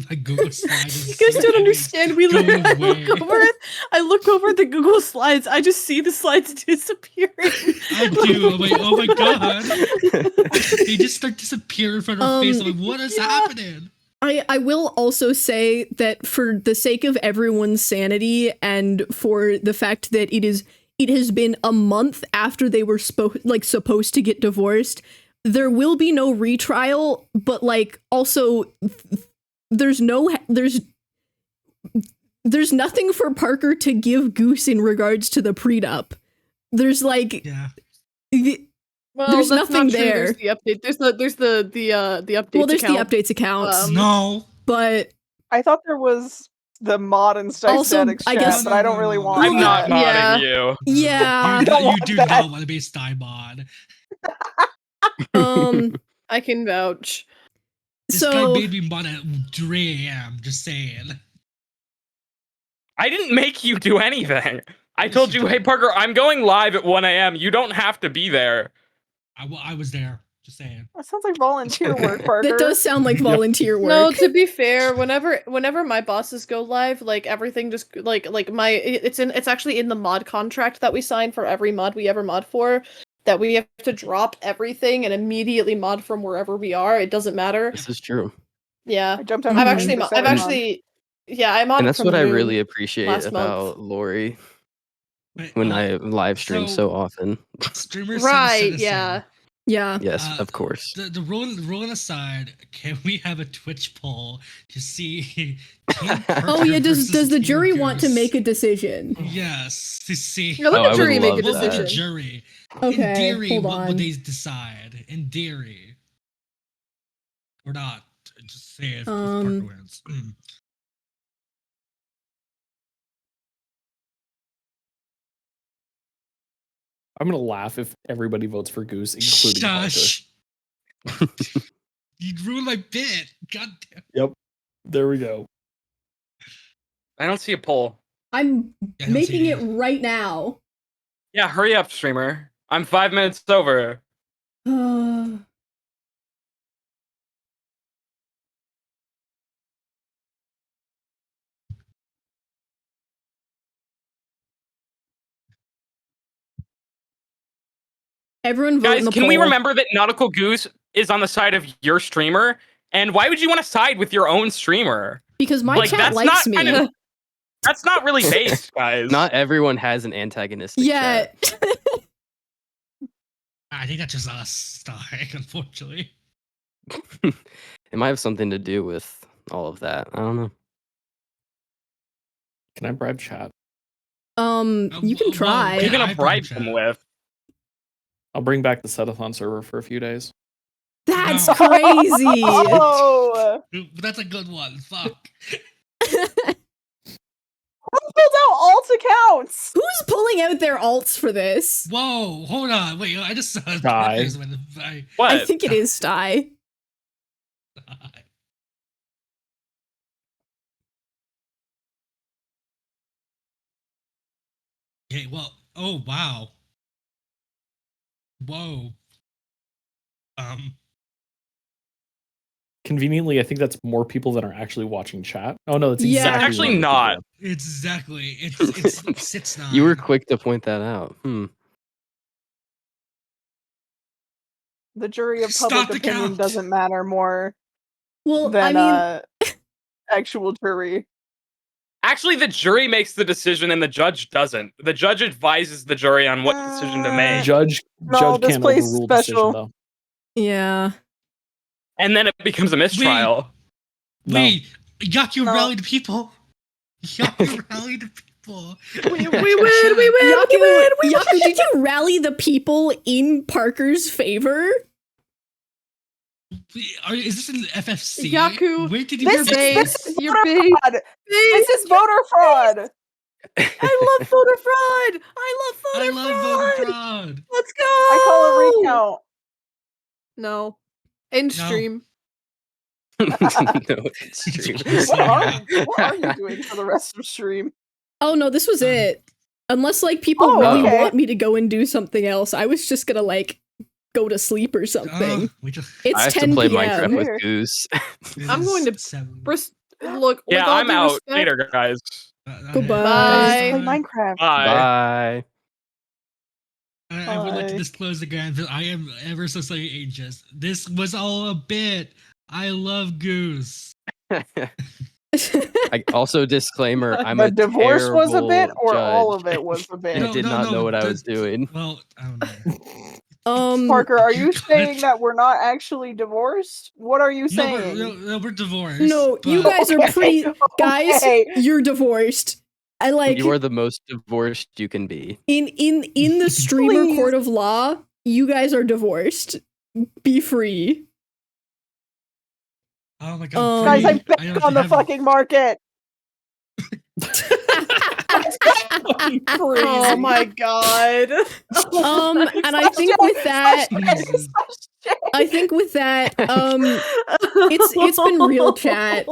my Google slides. You guys don't understand. I look over at the Google slides. I just see the slides disappearing. I do. I'm like, oh my god. They just start disappearing in front of our face. I'm like, what is happening? I will also say that for the sake of everyone's sanity and for the fact that it has been a month after they were supposed to get divorced, there will be no retrial, but also there's nothing for Parker to give Goose in regards to the prenup. There's there's nothing there. There's the update. There's the updates. Well, there's account. the updates accounts. No, but I thought there was the mod and statistics I chat, guess- but I don't really want I'm not that. modding you. Yeah. You do not want to be a Stein mod. I can vouch. This So guy made me mod at 3 a.m. Just saying. I didn't make you do anything. I told you, hey Parker, I'm going live at 1 a.m. You don't have to be there. I was there. Just saying. That sounds like volunteer work, Parker. that does sound like volunteer work. No, to be fair, whenever my bosses go live, everything just it's actually in the mod contract that we sign for every mod we ever mod for, that we have to drop everything and immediately mod from wherever we are. It doesn't matter. This is true. Yeah, I jumped on I'm the actually train for 7 months. I'm on. And that's from what I noon really appreciate last about month. Lori But, when I live stream so often. Streamers Right? citizen. Yeah. Yeah. Yes, of course. The ruling aside, can we have a Twitch poll to see? Oh yeah, does the jury want to make a decision? Yes, to see. Yeah, let Oh, the I would jury make a love that. What would the decision. jury? Okay, In theory, hold what on. would they decide? In theory, or not? Just say if Parker wins. I'm gonna laugh if everybody votes for Goose, including Parker. Shush! You ruined my bit. God damn. Yep. There we go. I don't see a poll. I'm making it right now. Yeah, hurry up, streamer. I'm 5 minutes over. Everyone vote in the Guys, can poll. we remember that Nautical Goose is on the side of your streamer? And why would you want to side with your own streamer? Because my chat likes me. That's not really based, guys. Not everyone has an antagonistic chat. I think that's just us, Star, unfortunately. It might have something to do with all of that. I don't know. Can I bribe chat? You can try. You're gonna bribe them with. I'll bring back the Setathon server for a few days. That's crazy. Oh, that's a good one. Fuck. Who pulled out alt accounts? Who's pulling out their alts for this? Whoa, hold on. Wait, I just saw Sty. What? I think it is Sty. Okay, well, oh wow. Whoa. Conveniently, I think that's more people than are actually watching chat. Oh no, it's Yeah. exactly Actually more not. people. Exactly. It's 6-9. You were quick to point that out. The jury of Stop public the opinion count. doesn't matter more Well, than I mean, actual jury. Actually, the jury makes the decision and the judge doesn't. The judge advises the jury on what decision to make. Judge No, this can't place is overrule decision special. though. yeah. And then it becomes a mistrial. No. Wait, Yaku No. rallied people. Yaku rallied people. We win. We win. Yaku, did you rally the people in Parker's favor? Is this an FFC? Yaku, Where did you This hear is this? You're voter big. fraud. This is voter fraud. I love voter fraud. I I love love voter voter fraud. fraud. Let's go. I call a recount. No. In stream. No, it's true. What are you doing for the rest of stream? Oh no, this was it. Unless like people Oh, really okay. want me to go and do something else, I was just gonna like go to sleep or something. We just, It's I have 10 to play p.m. Minecraft with Here. Goose. I'm going to look. with Yeah, all I'm due out. respect- Later, guys. Goodbye. Guys, play Bye. Minecraft. Bye. Bye. I would like to Bye. disclose again that I am ever so slightly anxious. This was all a bit. I love Goose. Also, disclaimer: I'm The a divorce was a bit, terrible or all judge. of it was a bit. I did not know what I was doing. Well, I don't know. Parker, are you You saying could- that we're not actually divorced? What are you saying? No, we're divorced. No, you but- guys are pretty guys, Okay. you're divorced. I like You are the most divorced you can be. in the streamer Please. court of law, you guys are divorced. Be free. Oh my god. Guys, free. I'm back don't on the have- fucking market. Oh my god. And I think with that, Jesus. it's been real chat.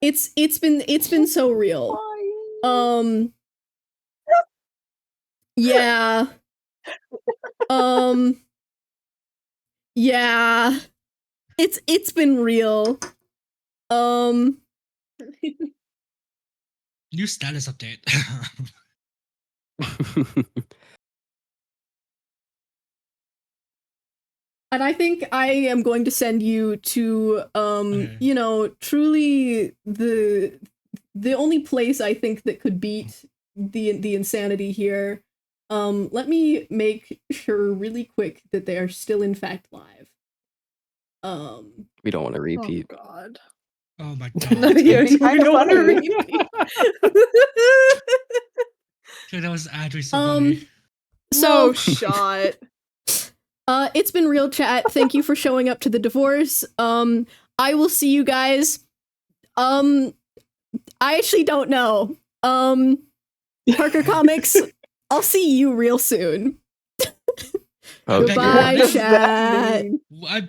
It's been so real. Yeah. Yeah. It's been real. New status update. And I think I am going to send you to Okay. you know, truly the only place I think that could beat the insanity here. Let me make sure really quick that they are still in fact live. We don't want to repeat. Oh god. Oh my No, god. you Kinda don't want to funny. repeat. Dude, that was actually so Um, funny. So No shot. it's been real chat. Thank you for showing up to the divorce. I will see you guys. I actually don't know. Parker Comics, I'll see you real soon. Okay. Goodbye, What does that chat. mean? I